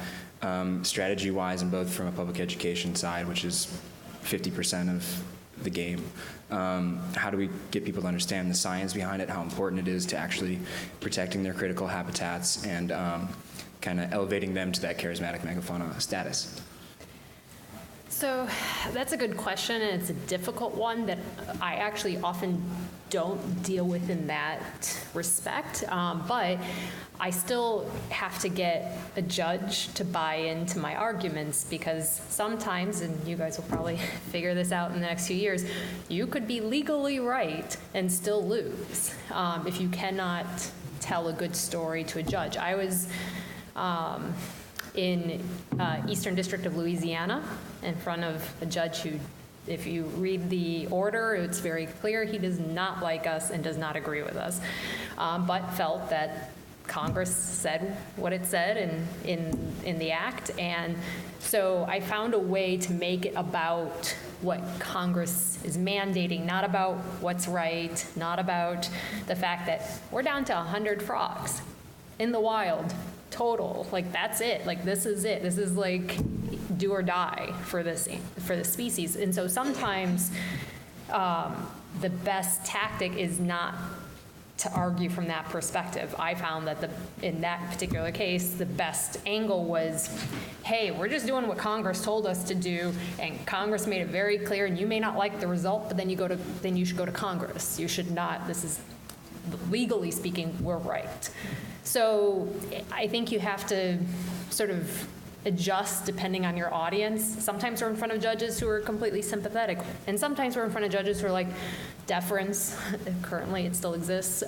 strategy-wise, and both from a public education side, which is 50% of the game. How do we get people to understand the science behind it, how important it is to actually protecting their critical habitats and kind of elevating them to that charismatic megafauna status?
So that's a good question, and it's a difficult one that I actually often don't deal with in that respect, but I still have to get a judge to buy into my arguments, because sometimes, and you guys will probably figure this out in the next few years, you could be legally right and still lose if you cannot tell a good story to a judge. I was in Eastern District of Louisiana in front of a judge who, if you read the order, it's very clear he does not like us and does not agree with us, but felt that Congress said what it said in the act. And so I found a way to make it about what Congress is mandating, not about what's right, not about the fact that we're down to 100 frogs in the wild total. Like, that's it. Like, this is it. This is like do or die for the species. And so sometimes the best tactic is not to argue from that perspective. I found that in that particular case, the best angle was, hey, we're just doing what Congress told us to do, and Congress made it very clear, and you may not like the result, but then you should go to Congress. You should not, this is, legally speaking, we're right. So I think you have to sort of adjust depending on your audience. Sometimes we're in front of judges who are completely sympathetic, and sometimes we're in front of judges who are like, deference, currently it still exists,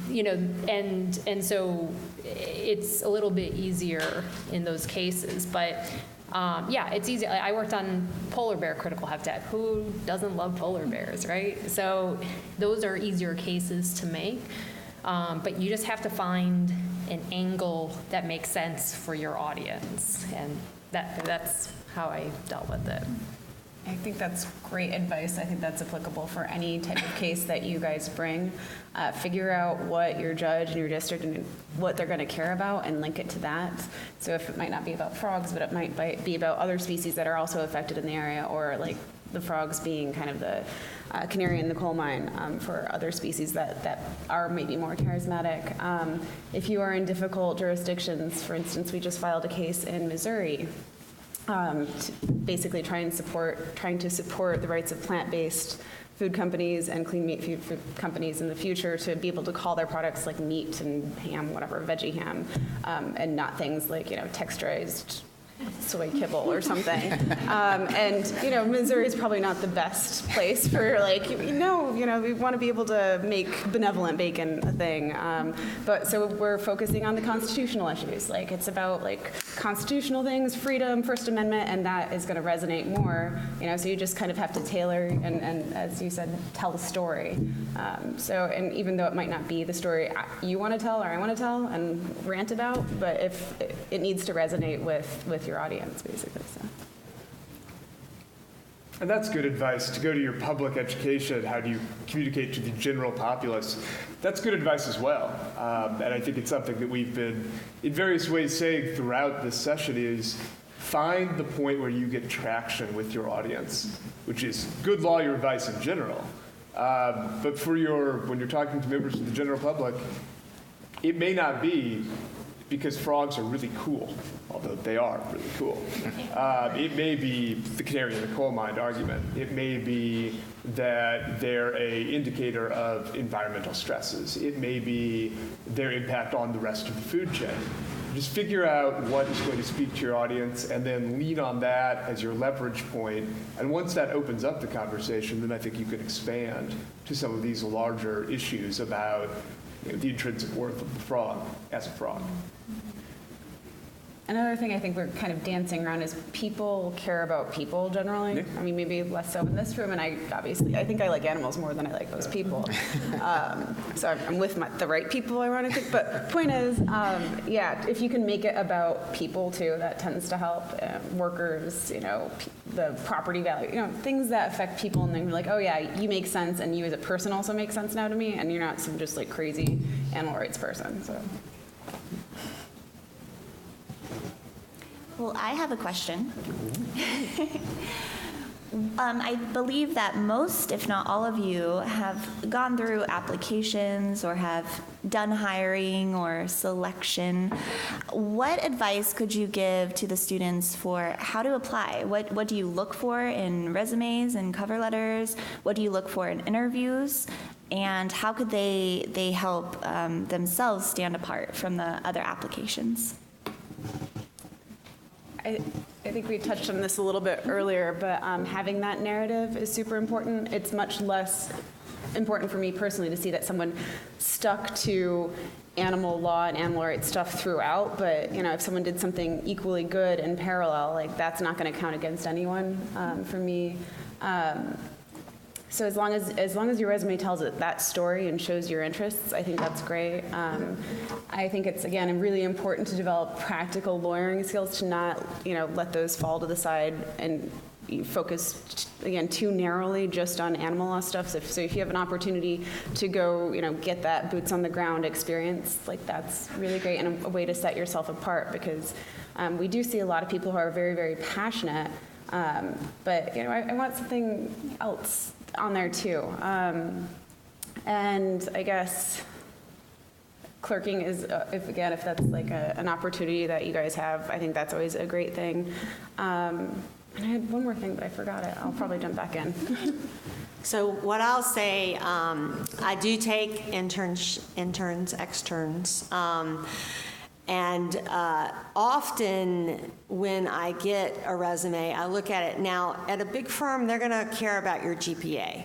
you know, and so it's a little bit easier in those cases. But yeah, it's easy. I worked on polar bear critical habitat. Who doesn't love polar bears, right? So those are easier cases to make, but you just have to find an angle that makes sense for your audience, and that's how I dealt with it.
I think that's great advice. I think that's applicable for any type of case that you guys bring. Figure out what your judge and your district and what they're going to care about and link it to that. So if it might not be about frogs, but it might be about other species that are also affected in the area, or like the frogs being kind of the canary in the coal mine for other species that are maybe more charismatic. If you are in difficult jurisdictions, for instance, we just filed a case in Missouri to basically trying to support the rights of plant-based food companies and clean meat food companies in the future to be able to call their products like meat and ham, whatever, veggie ham, and not things like, you know, texturized soy kibble or something. And, you know, Missouri is probably not the best place for, like, we want to be able to make benevolent bacon a thing. But so we're focusing on the constitutional issues. Like, it's about, like, constitutional things, freedom, First Amendment, and that is going to resonate more. You know, so you just kind of have to tailor and as you said, tell the story. And even though it might not be the story you want to tell or I want to tell and rant about, but if it needs to resonate with your audience, basically. So.
And that's good advice, to go to your public education. How do you communicate to the general populace? That's good advice as well. And I think it's something that we've been, in various ways, saying throughout this session is find the point where you get traction with your audience, which is good lawyer advice in general. But when you're talking to members of the general public, it may not be because frogs are really cool, although they are really cool. It may be the canary in the coal mine argument. It may be that they're an indicator of environmental stresses. It may be their impact on the rest of the food chain. Just figure out what is going to speak to your audience and then lean on that as your leverage point. And once that opens up the conversation, then I think you can expand to some of these larger issues about the intrinsic worth of the frog as a frog.
Another thing I think we're kind of dancing around is people care about people generally.
Yeah.
I mean, maybe less so in this room, and I think I like animals more than I like most people. So I'm with the right people, ironically. But point is, if you can make it about people too, that tends to help. Workers, the property value, things that affect people, and then you're like, oh yeah, you make sense, and you as a person also make sense now to me, and you're not some just like crazy animal rights person. So.
Well, I have a question. I believe that most, if not all of you, have gone through applications or have done hiring or selection. What advice could you give to the students for how to apply? What do you look for in resumes and cover letters? What do you look for in interviews? And how could they help themselves stand apart from the other applications?
I think we touched on this a little bit earlier, but having that narrative is super important. It's much less important for me personally to see that someone stuck to animal law and animal rights stuff throughout, but if someone did something equally good in parallel, like that's not going to count against anyone for me. So as long as your resume tells that story and shows your interests, I think that's great. I think it's, again, really important to develop practical lawyering skills, to not let those fall to the side and you focus, again, too narrowly just on animal law stuff. So if you have an opportunity to go, get that boots on the ground experience, like that's really great and a way to set yourself apart, because we do see a lot of people who are very, very passionate, but I want something else on there too. And I guess clerking is, if that's like an opportunity that you guys have, I think that's always a great thing. And I had one more thing, but I forgot it. I'll probably jump back in.
So what I'll say, I do take interns, externs, and often when I get a resume, I look at it. Now, at a big firm, they're going to care about your GPA.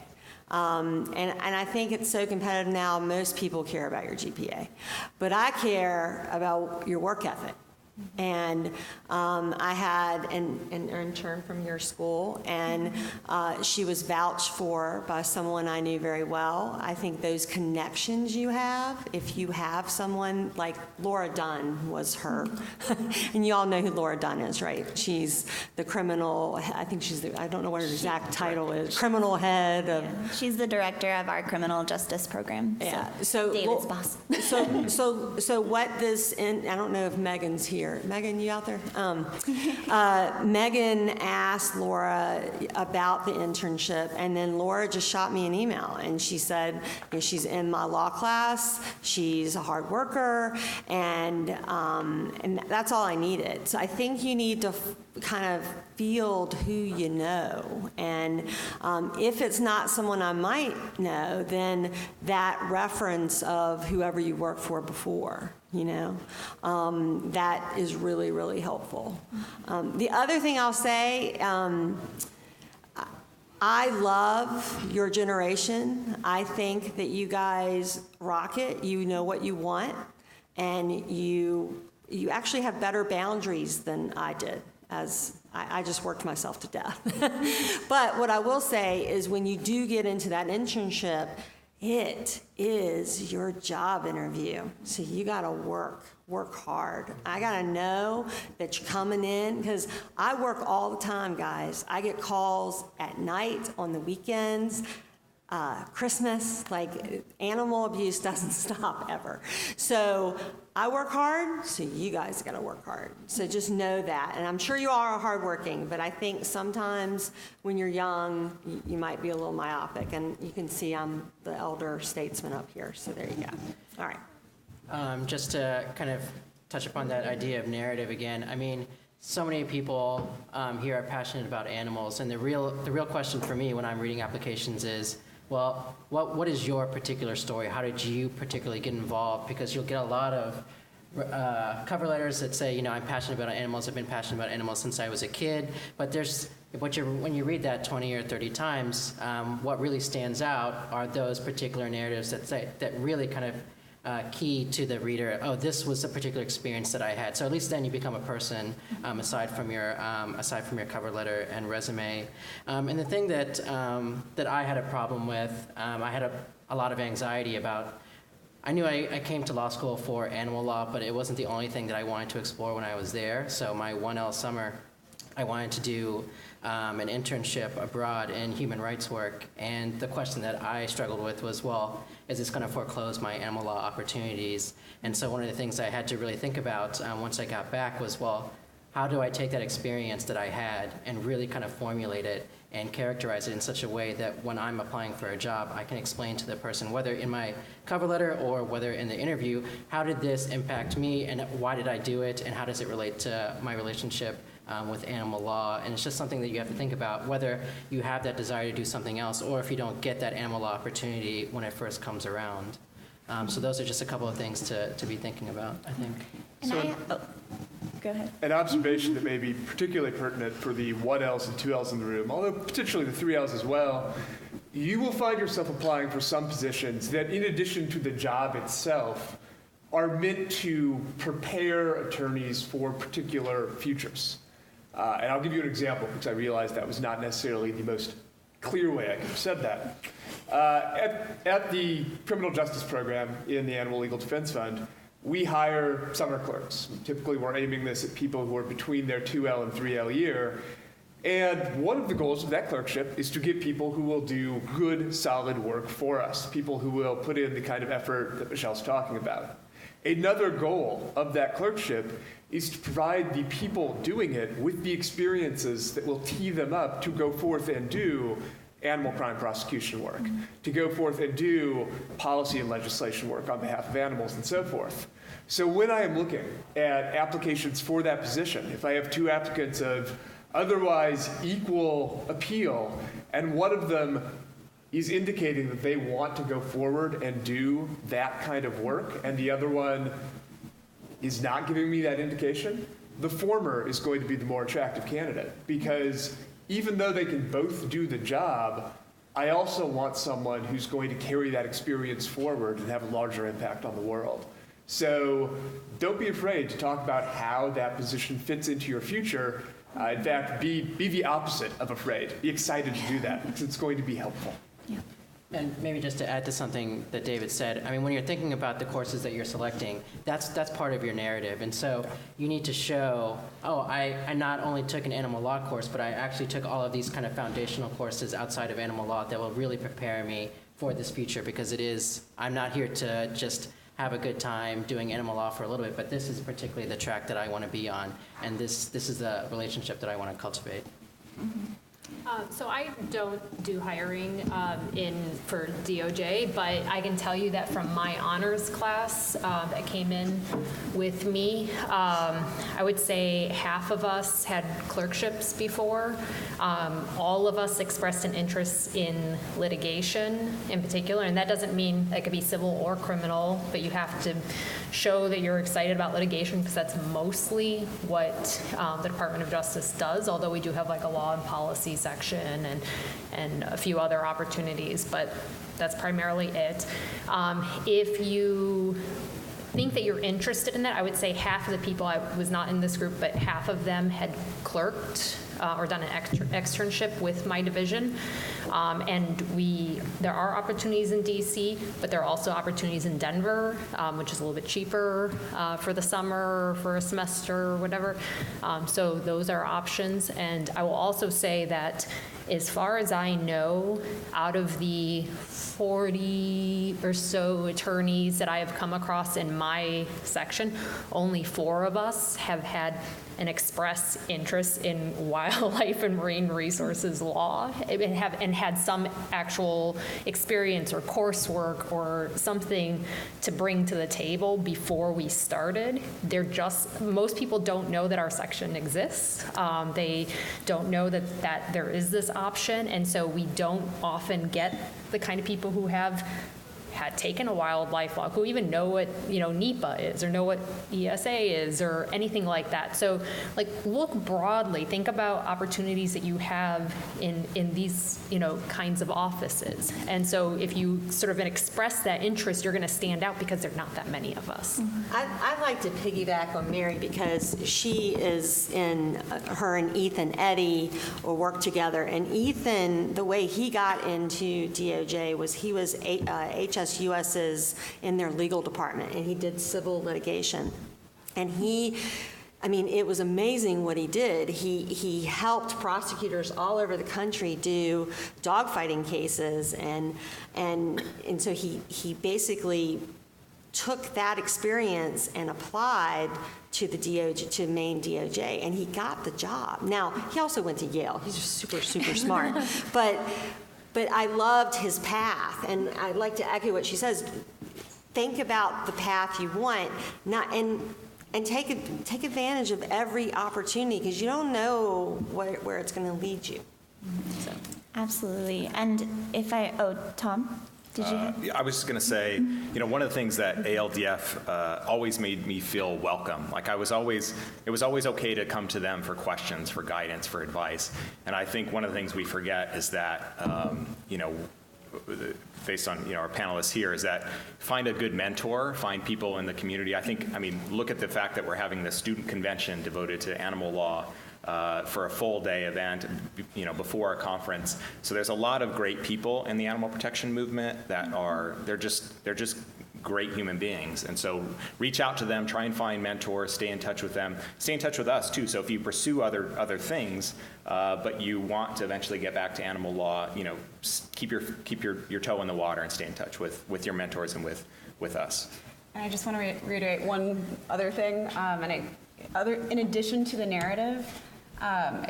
And I think it's so competitive now, most people care about your GPA. But I care about your work ethic. And I had an intern from your school, and she was vouched for by someone I knew very well. I think those connections you have, if you have someone like Laura Dunn was her, and you all know who Laura Dunn is, right? She's the criminal, I think she's the, I don't know what her exact title is, criminal head of.
Yeah. She's the director of our criminal justice program.
Yeah, so
David's boss.
So what this, and I don't know if Megan's here. Megan, you out there? Megan asked Laura about the internship, and then Laura just shot me an email, and she said, she's in my law class, she's a hard worker, and that's all I needed. So I think you need to kind of field who you know, and if it's not someone I might know, then that reference of whoever you worked for before, that is really, really helpful. The other thing I'll say, I love your generation. I think that you guys rock it. You know what you want, and you actually have better boundaries than I did, as I just worked myself to death. But what I will say is when you do get into that internship, it is your job interview. So you gotta work hard. I gotta know that you're coming in, because I work all the time, guys. I get calls at night, on the weekends, Christmas, like animal abuse doesn't stop ever. So I work hard, so you guys got to work hard. So just know that. And I'm sure you all are hardworking, but I think sometimes when you're young, you might be a little myopic. And you can see I'm the elder statesman up here, so there you go. All right.
Just to kind of touch upon that idea of narrative again, I mean, so many people here are passionate about animals, and the real question for me when I'm reading applications is, well, what is your particular story? How did you particularly get involved? Because you'll get a lot of cover letters that say, I'm passionate about animals. I've been passionate about animals since I was a kid. But when you read that 20 or 30 times, what really stands out are those particular narratives that really kind of key to the reader. Oh, this was a particular experience that I had. So at least then you become a person, aside from your cover letter and resume. And the thing that I had a problem with, I had a lot of anxiety about. I knew I came to law school for animal law, but it wasn't the only thing that I wanted to explore when I was there. So my 1L summer, I wanted to do an internship abroad in human rights work. And the question that I struggled with was, well, is this going to foreclose my animal law opportunities? And so one of the things I had to really think about once I got back was, well, how do I take that experience that I had and really kind of formulate it and characterize it in such a way that when I'm applying for a job, I can explain to the person, whether in my cover letter or whether in the interview, how did this impact me and why did I do it and how does it relate to my relationship with animal law? And it's just something that you have to think about, whether you have that desire to do something else or if you don't get that animal law opportunity when it first comes around. So those are just a couple of things to be thinking about, I think.
Go ahead.
An observation that may be particularly pertinent for the 1Ls and 2Ls in the room, although potentially the 3Ls as well, you will find yourself applying for some positions that, in addition to the job itself, are meant to prepare attorneys for particular futures. And I'll give you an example, because I realized that was not necessarily the most clear way I could have said that. At the criminal justice program in the Animal Legal Defense Fund, we hire summer clerks. Typically, we're aiming this at people who are between their 2L and 3L year. And one of the goals of that clerkship is to get people who will do good, solid work for us, people who will put in the kind of effort that Michelle's talking about. Another goal of that clerkship is to provide the people doing it with the experiences that will tee them up to go forth and do animal crime prosecution work, to go forth and do policy and legislation work on behalf of animals and so forth. So when I am looking at applications for that position, if I have two applicants of otherwise equal appeal, and one of them is indicating that they want to go forward and do that kind of work, and the other one is not giving me that indication, the former is going to be the more attractive candidate, because even though they can both do the job, I also want someone who's going to carry that experience forward and have a larger impact on the world. So don't be afraid to talk about how that position fits into your future. In fact, be the opposite of afraid. Be excited to do that, because it's going to be helpful.
Yeah.
And maybe just to add to something that David said, I mean, when you're thinking about the courses that you're selecting, that's part of your narrative. And so you need to show, oh, I not only took an animal law course, but I actually took all of these kind of foundational courses outside of animal law that will really prepare me for this future, because I'm not here to just have a good time doing animal law for a little bit, but this is particularly the track that I want to be on, and this is the relationship that I want to cultivate.
Mm-hmm.
So I don't do hiring for DOJ, but I can tell you that from my honors class that came in with me, I would say half of us had clerkships before. All of us expressed an interest in litigation in particular, and that doesn't mean it could be civil or criminal, but you have to show that you're excited about litigation, because that's mostly what the Department of Justice does, although we do have like a law and policy section and a few other opportunities, but that's primarily it. If you think that you're interested in that, I would say half of the people, I was not in this group, but half of them had clerked or done an externship with my division. And there are opportunities in DC, but there are also opportunities in Denver, which is a little bit cheaper for the summer, for a semester, or whatever. So those are options. And I will also say that as far as I know, out of the 40 or so attorneys that I have come across in my section, only 4 of us have had an express interest in wildlife and marine resources law and had some actual experience or coursework or something to bring to the table before we started. Most people don't know that our section exists. They don't know that there is this option, and so we don't often get the kind of people who had taken a wildlife law, who even know what NEPA is or know what ESA is or anything like that. So look broadly, think about opportunities that you have in these kinds of offices. And so if you sort of express that interest, you're going to stand out because there are not that many of us.
I'd like to piggyback on Mary because her and Ethan Eddy will work together. And Ethan, the way he got into DOJ was he was HSUS's in their legal department, and he did civil litigation. And it was amazing what he did. He helped prosecutors all over the country do dogfighting cases, and so he basically took that experience and applied to the DOJ, to Maine DOJ, and he got the job. Now, he also went to Yale. He's just super, super smart. But I loved his path, and I'd like to echo what she says. Think about the path you want, and take advantage of every opportunity, because you don't know where it's going to lead you. So.
Absolutely. And Tom? Did you?
I was just going to say, one of the things that ALDF always made me feel welcome. It was always okay to come to them for questions, for guidance, for advice. And I think one of the things we forget is that, based on our panelists here, is that find a good mentor, find people in the community. Look at the fact that we're having this student convention devoted to animal law. For a full day event, before our conference. So there's a lot of great people in the animal protection movement they're just great human beings. And so reach out to them, try and find mentors, stay in touch with them, stay in touch with us too. So if you pursue other things, but you want to eventually get back to animal law, keep your toe in the water and stay in touch with your mentors and with us.
And I just want to reiterate one other thing, in addition to the narrative.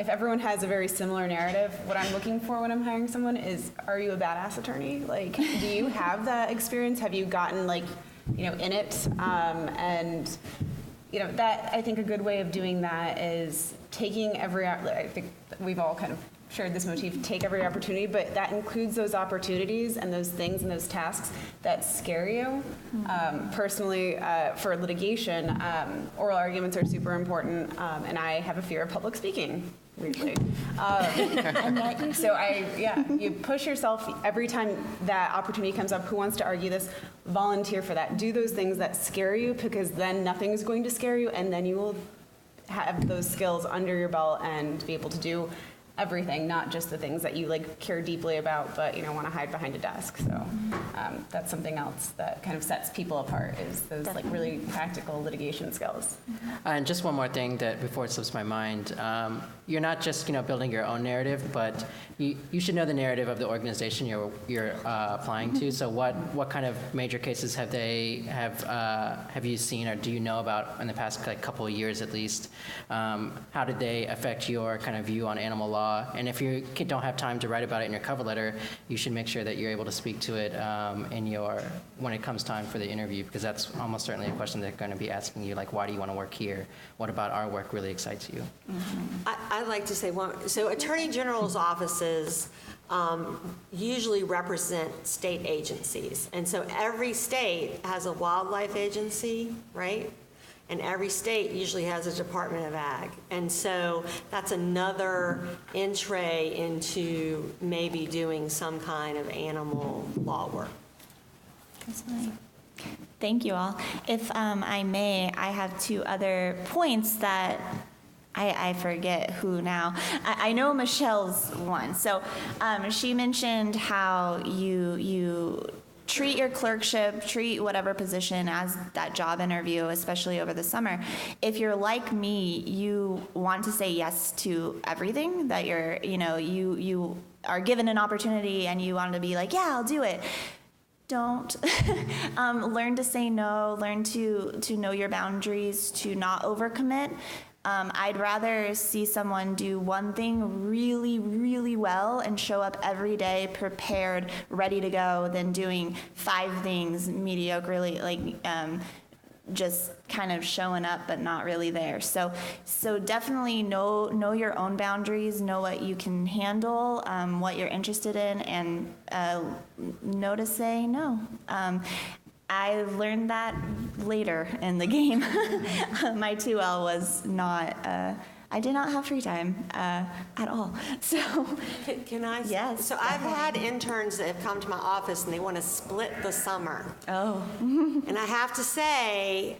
If everyone has a very similar narrative, what I'm looking for when I'm hiring someone is, are you a badass attorney? Do you have that experience? Have you gotten in it? And that, I think a good way of doing that is taking I think we've all kind of shared this motif, take every opportunity, but that includes those opportunities and those things and those tasks that scare you. Personally, for litigation, oral arguments are super important, and I have a fear of public speaking, weirdly. So you push yourself every time that opportunity comes up. Who wants to argue this? Volunteer for that. Do those things that scare you, because then nothing's going to scare you, and then you will have those skills under your belt and be able to do everything, not just the things that you care deeply about, but want to hide behind a desk. So that's something else that kind of sets people apart, is those really practical litigation skills.
And just one more thing that before it slips my mind, you're not just building your own narrative, but you should know the narrative of the organization you're applying to. So what kind of major cases have you seen, or do you know about in the past couple of years at least? How did they affect your kind of view on animal law? And if you don't have time to write about it in your cover letter, you should make sure that you're able to speak to it when it comes time for the interview, because that's almost certainly a question they're going to be asking you, why do you want to work here? What about our work really excites you?
I'd like to say so Attorney General's offices usually represent state agencies. And so every state has a wildlife agency, right? And every state usually has a Department of Ag. And so that's another entree into maybe doing some kind of animal law work.
Thank you all. If I may, I have 2 other points that I forget who now. I know Michelle's one. So she mentioned how you treat your clerkship, treat whatever position as that job interview, especially over the summer. If you're like me, you want to say yes to everything that you are given an opportunity and you want to be like, yeah, I'll do it. Don't. Learn to say no, learn to know your boundaries, to not overcommit. I'd rather see someone do one thing really, really well and show up every day prepared, ready to go, than doing 5 things mediocrely, just kind of showing up but not really there. So definitely know your own boundaries, know what you can handle, what you're interested in, and know to say no. I learned that later in the game. My 2L was not, I did not have free time at all. So,
Can I?
Yes.
So I've had interns that have come to my office and they want to split the summer.
Oh.
And I have to say,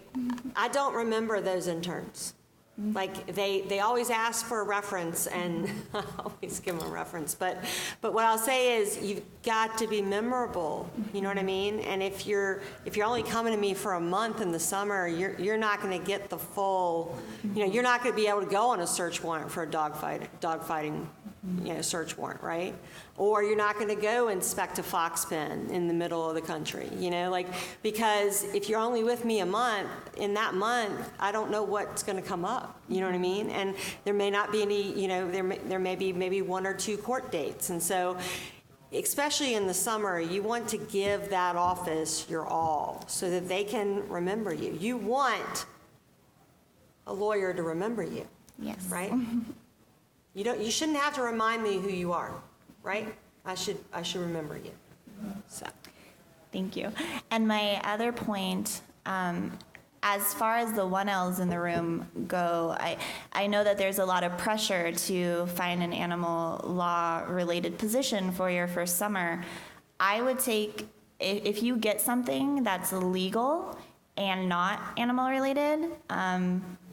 I don't remember those interns. Like they always ask for a reference, and I always give them a reference. But what I'll say is, you've got to be memorable. You know what I mean? And if you're only coming to me for a month in the summer, you're not going to get the full. You're not going to be able to go on a search warrant for a dogfighting search warrant, right? Or you're not going to go inspect a fox pen in the middle of the country, because if you're only with me a month, in that month, I don't know what's going to come up, you know what I mean? And there may not be any, there may be maybe 1 or 2 court dates. And so, especially in the summer, you want to give that office your all so that they can remember you. You want a lawyer to remember you.
Yes.
Right? You shouldn't have to remind me who you are, right? I should remember you. So,
thank you. And my other point, as far as the 1Ls in the room go, I know that there's a lot of pressure to find an animal law related position for your first summer. I would take, if you get something that's legal and not animal related,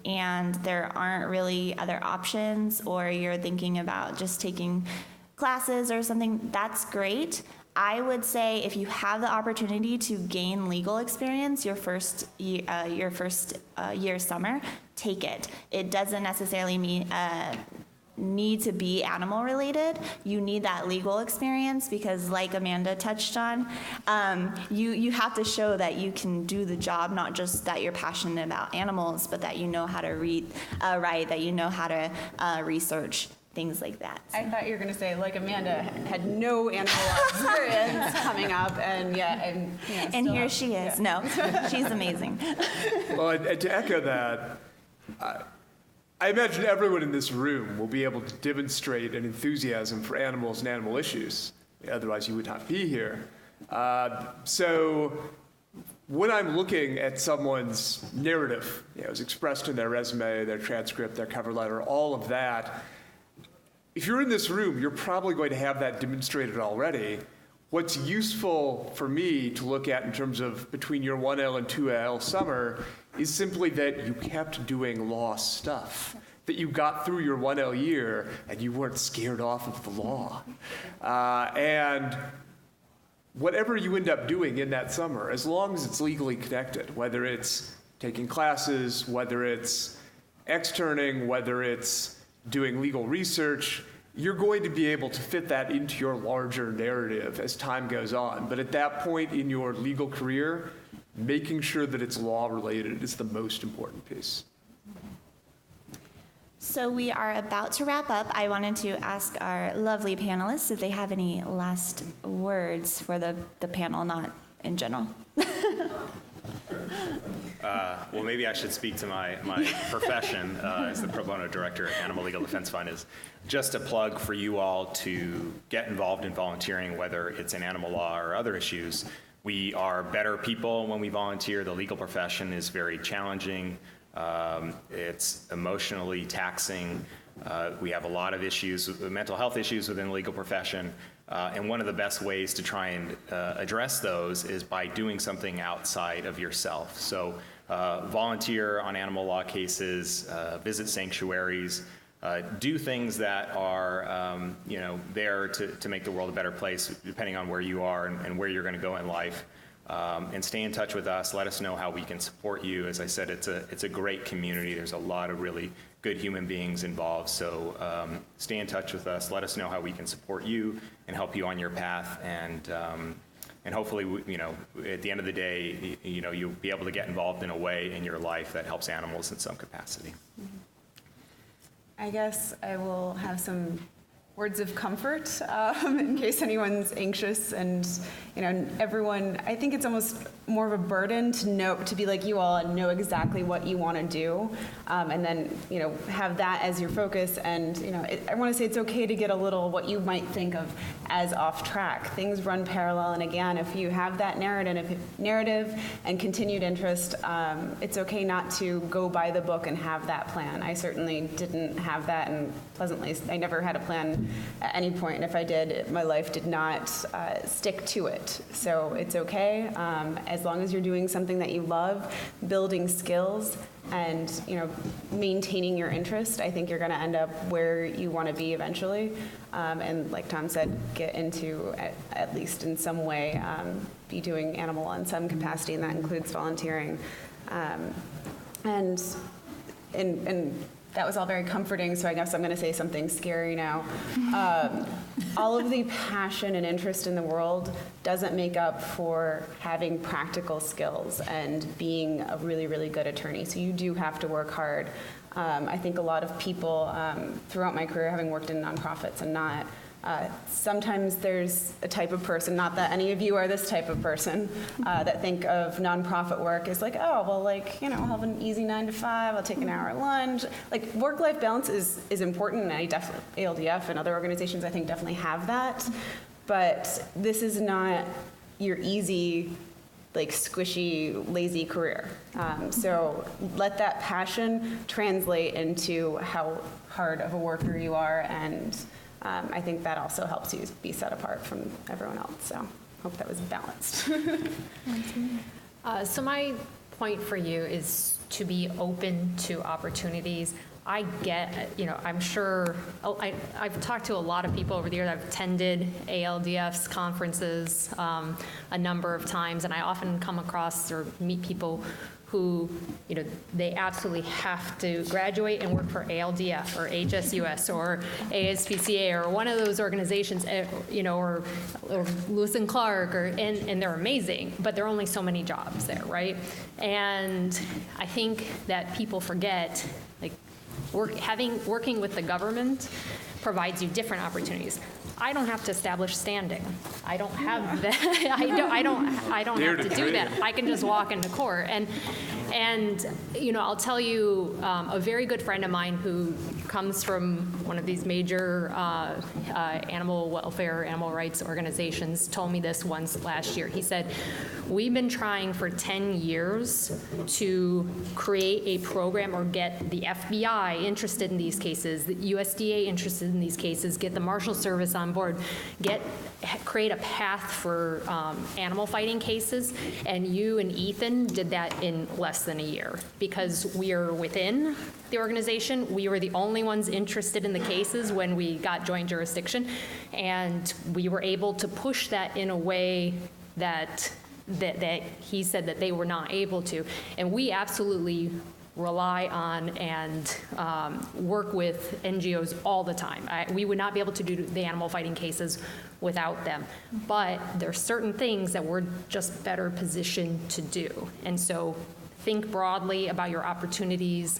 and there aren't really other options, or you're thinking about just taking classes or something, that's great. I would say if you have the opportunity to gain legal experience your first year summer, take it. It doesn't necessarily mean need to be animal related. You need that legal experience because, like Amanda touched on, you have to show that you can do the job, not just that you're passionate about animals, but that you know how to read, write, that you know how to research, things like that.
I thought you were going to say, like Amanda, had no animal law experience coming up, and
and here she is. No, she's amazing.
Well, and to echo that, I imagine everyone in this room will be able to demonstrate an enthusiasm for animals and animal issues. Otherwise, you would not be here. So when I'm looking at someone's narrative, as expressed in their resume, their transcript, their cover letter, all of that, if you're in this room, you're probably going to have that demonstrated already. What's useful for me to look at in terms of between your 1L and 2L summer is simply that you kept doing law stuff, that you got through your 1L year and you weren't scared off of the law. And whatever you end up doing in that summer, as long as it's legally connected, whether it's taking classes, whether it's externing, whether it's doing legal research, you're going to be able to fit that into your larger narrative as time goes on. But at that point in your legal career, making sure that it's law related is the most important piece.
So we are about to wrap up. I wanted to ask our lovely panelists if they have any last words for the panel, not in general.
Well, maybe I should speak to my profession as the pro bono director at Animal Legal Defense Fund. Is just a plug for you all to get involved in volunteering, whether it's in animal law or other issues. We are better people when we volunteer. The legal profession is very challenging. It's emotionally taxing. We have a lot of issues, mental health issues within the legal profession. And one of the best ways to try and address those is by doing something outside of yourself. So volunteer on animal law cases, visit sanctuaries, do things that are, there to make the world a better place, depending on where you are and where you're going to go in life. And stay in touch with us. Let us know how we can support you. As I said, it's a great community. There's a lot of really good human beings involved. So stay in touch with us. Let us know how we can support you and help you on your path. And hopefully, at the end of the day, you'll be able to get involved in a way in your life that helps animals in some capacity.
I guess I will have some words of comfort in case anyone's anxious, and everyone. I think it's almost more of a burden to be like you all and know exactly what you want to do, and then have that as your focus. And I want to say it's okay to get a little what you might think of as off track. Things run parallel, and again, if you have that narrative and continued interest, it's okay not to go by the book and have that plan. I certainly didn't have that, and pleasantly, I never had a plan at any point, and if I did, my life did not stick to it. So it's okay, as long as you're doing something that you love, building skills, and maintaining your interest. I think you're going to end up where you want to be eventually, and like Tom said, get into at least in some way be doing animal law in some capacity, and that includes volunteering, and that was all very comforting, so I guess I'm going to say something scary now. All of the passion and interest in the world doesn't make up for having practical skills and being a really, really good attorney. So you do have to work hard. I think a lot of people throughout my career, having worked in nonprofits and not, sometimes there's a type of person, not that any of you are this type of person, that think of nonprofit work as like, oh, well, I'll have an easy 9 to 5, I'll take an hour lunch. Like, work-life balance is important, and I definitely, ALDF and other organizations, I think, definitely have that. But this is not your easy, squishy, lazy career. So let that passion translate into how hard of a worker you are, and I think that also helps you be set apart from everyone else. So hope that was balanced.
So my point for you is to be open to opportunities. I get, I'm sure, I've talked to a lot of people over the years. I've attended ALDF's conferences a number of times, and I often come across or meet people who, they absolutely have to graduate and work for ALDF or HSUS or ASPCA or one of those organizations, or Lewis and Clark, and they're amazing, but there are only so many jobs there, right? And I think that people forget, working with the government provides you different opportunities. I don't have to establish standing. I don't have that. I don't have to do that. I can just walk into court. And I'll tell you, a very good friend of mine who comes from one of these major animal welfare, animal rights organizations told me this once last year. He said, we've been trying for 10 years to create a program or get the FBI interested in these cases, the USDA interested in these cases, get the Marshal Service on board, create a path for animal fighting cases, and you and Ethan did that in less than a year. Because we are within the organization, we were the only ones interested in the cases when we got joint jurisdiction, and we were able to push that in a way that he said that they were not able to. And we absolutely rely on and work with NGOs all the time. We would not be able to do the animal fighting cases without them. But there are certain things that we're just better positioned to do. And so think broadly about your opportunities,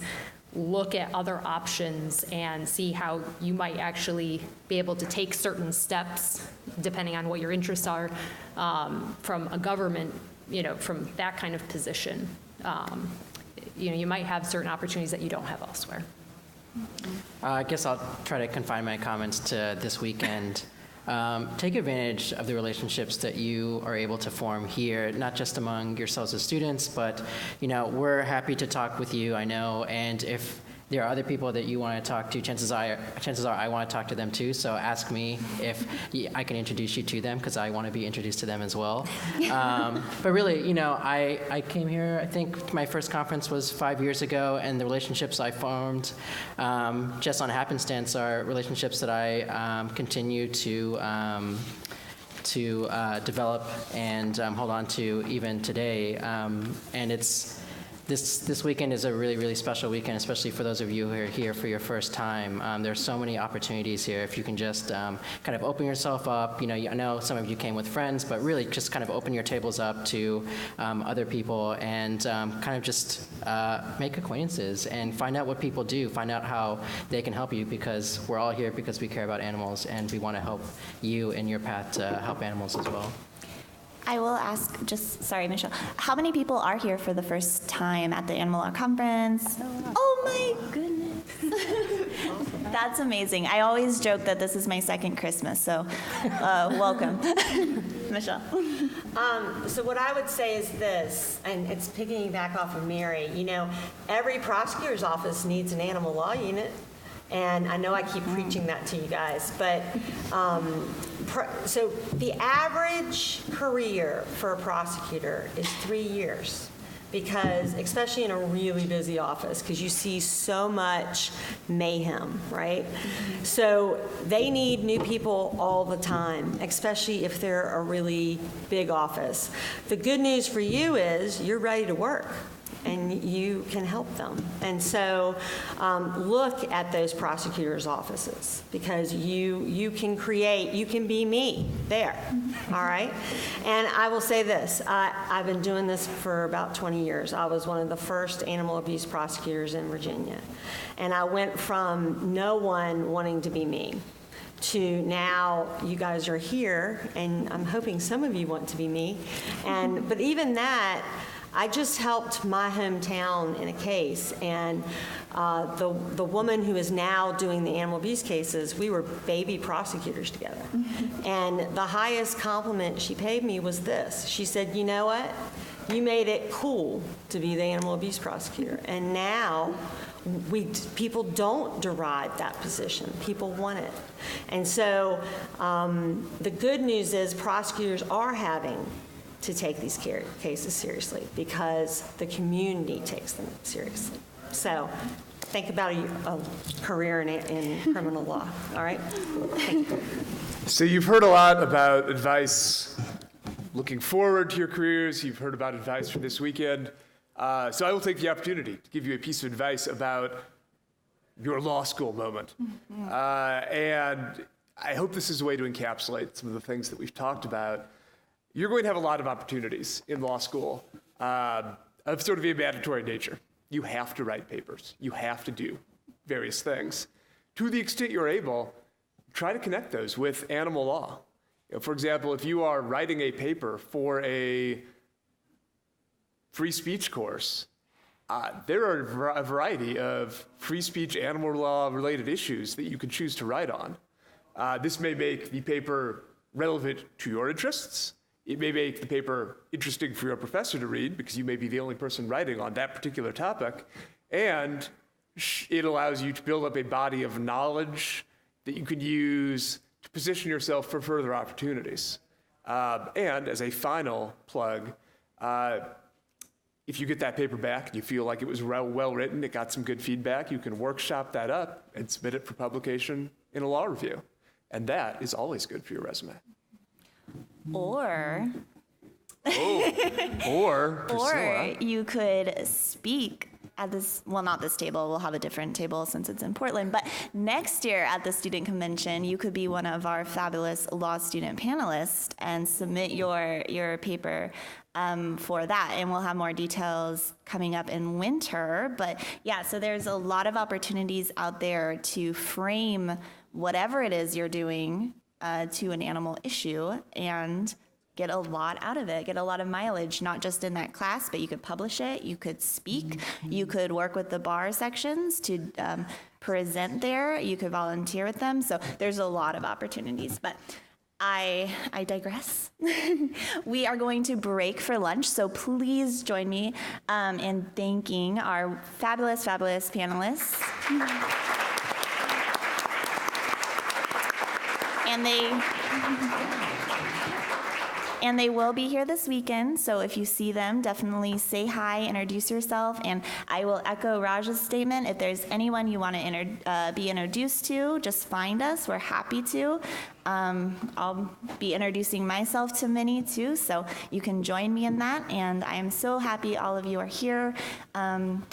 look at other options, and see how you might actually be able to take certain steps, depending on what your interests are, from a government, from that kind of position. You might have certain opportunities that you don't have elsewhere.
I guess I'll try to confine my comments to this weekend. Take advantage of the relationships that you are able to form here, not just among yourselves as students, but we're happy to talk with you, I know, and if there are other people that you want to talk to, chances are I want to talk to them too. So ask me if I can introduce you to them, because I want to be introduced to them as well. But really, I came here, I think my first conference was 5 years ago, and the relationships I formed just on happenstance are relationships that I continue to develop and hold on to even today. And this weekend is a really, really special weekend, especially for those of you who are here for your first time. There's so many opportunities here. If you can just kind of open yourself up, I know some of you came with friends, but really just kind of open your tables up to other people and kind of just make acquaintances and find out what people do, find out how they can help you, because we're all here because we care about animals and we want to help you in your path to help animals as well.
I will ask, sorry, Michelle, how many people are here for the first time at the Animal Law Conference? Oh my goodness. That's amazing. I always joke that this is my second Christmas, so welcome. Michelle.
So what I would say is this, and it's picking back off of Mary, every prosecutor's office needs an animal law unit. And I know I keep preaching that to you guys, but so the average career for a prosecutor is 3 years, because especially in a really busy office, because you see so much mayhem, right? So they need new people all the time, especially if they're a really big office. The good news for you is you're ready to work, and you can help them. And so look at those prosecutors' offices, because you can be me there, all right? And I will say this, I've been doing this for about 20 years. I was one of the first animal abuse prosecutors in Virginia. And I went from no one wanting to be me to now you guys are here, and I'm hoping some of you want to be me. But even that, I just helped my hometown in a case, and the woman who is now doing the animal abuse cases, we were baby prosecutors together. And the highest compliment she paid me was this. She said, "You know what? You made it cool to be the animal abuse prosecutor. And now people don't deride that position. People want it." And so the good news is prosecutors are having to take these cases seriously, because the community takes them seriously. So think about a career in criminal law, all right? Thank you.
So you've heard a lot about advice looking forward to your careers. You've heard about advice for this weekend. So I will take the opportunity to give you a piece of advice about your law school moment. And I hope this is a way to encapsulate some of the things that we've talked about. You're going to have a lot of opportunities in law school of sort of a mandatory nature. You have to write papers. You have to do various things. To the extent you're able, try to connect those with animal law. For example, if you are writing a paper for a free speech course, there are a variety of free speech animal law related issues that you can choose to write on. This may make the paper relevant to your interests. It may make the paper interesting for your professor to read, because you may be the only person writing on that particular topic. And it allows you to build up a body of knowledge that you can use to position yourself for further opportunities. And as a final plug, if you get that paper back and you feel like it was well written, it got some good feedback, you can workshop that up and submit it for publication in a law review. And that is always good for your resume.
Or
Priscilla,
you could speak at this, well, not this table, we'll have a different table since it's in Portland, but next year at the student convention, you could be one of our fabulous law student panelists and submit your paper for that. And we'll have more details coming up in winter. But yeah, so there's a lot of opportunities out there to frame whatever it is you're doing to an animal issue and get a lot out of it, get a lot of mileage, not just in that class, but you could publish it, you could speak, you could work with the bar sections to present there, you could volunteer with them. So there's a lot of opportunities. But I digress. We are going to break for lunch, so please join me in thanking our fabulous, fabulous panelists. And they will be here this weekend, so if you see them, definitely say hi, introduce yourself, and I will echo Raj's statement. If there's anyone you want to be introduced to, just find us. We're happy to. I'll be introducing myself to many too, so you can join me in that, and I am so happy all of you are here.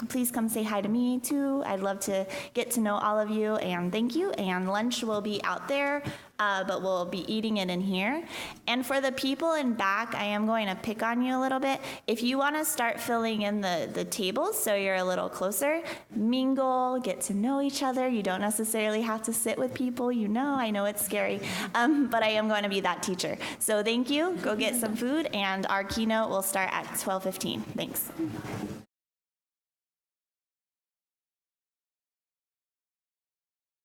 Please come say hi to me too. I'd love to get to know all of you, and thank you, and lunch will be out there. But we'll be eating it in here. And for the people in back, I am going to pick on you a little bit. If you want to start filling in the tables so you're a little closer, mingle, get to know each other. You don't necessarily have to sit with people, I know it's scary, but I am going to be that teacher. So thank you, go get some food, and our keynote will start at 12:15. Thanks.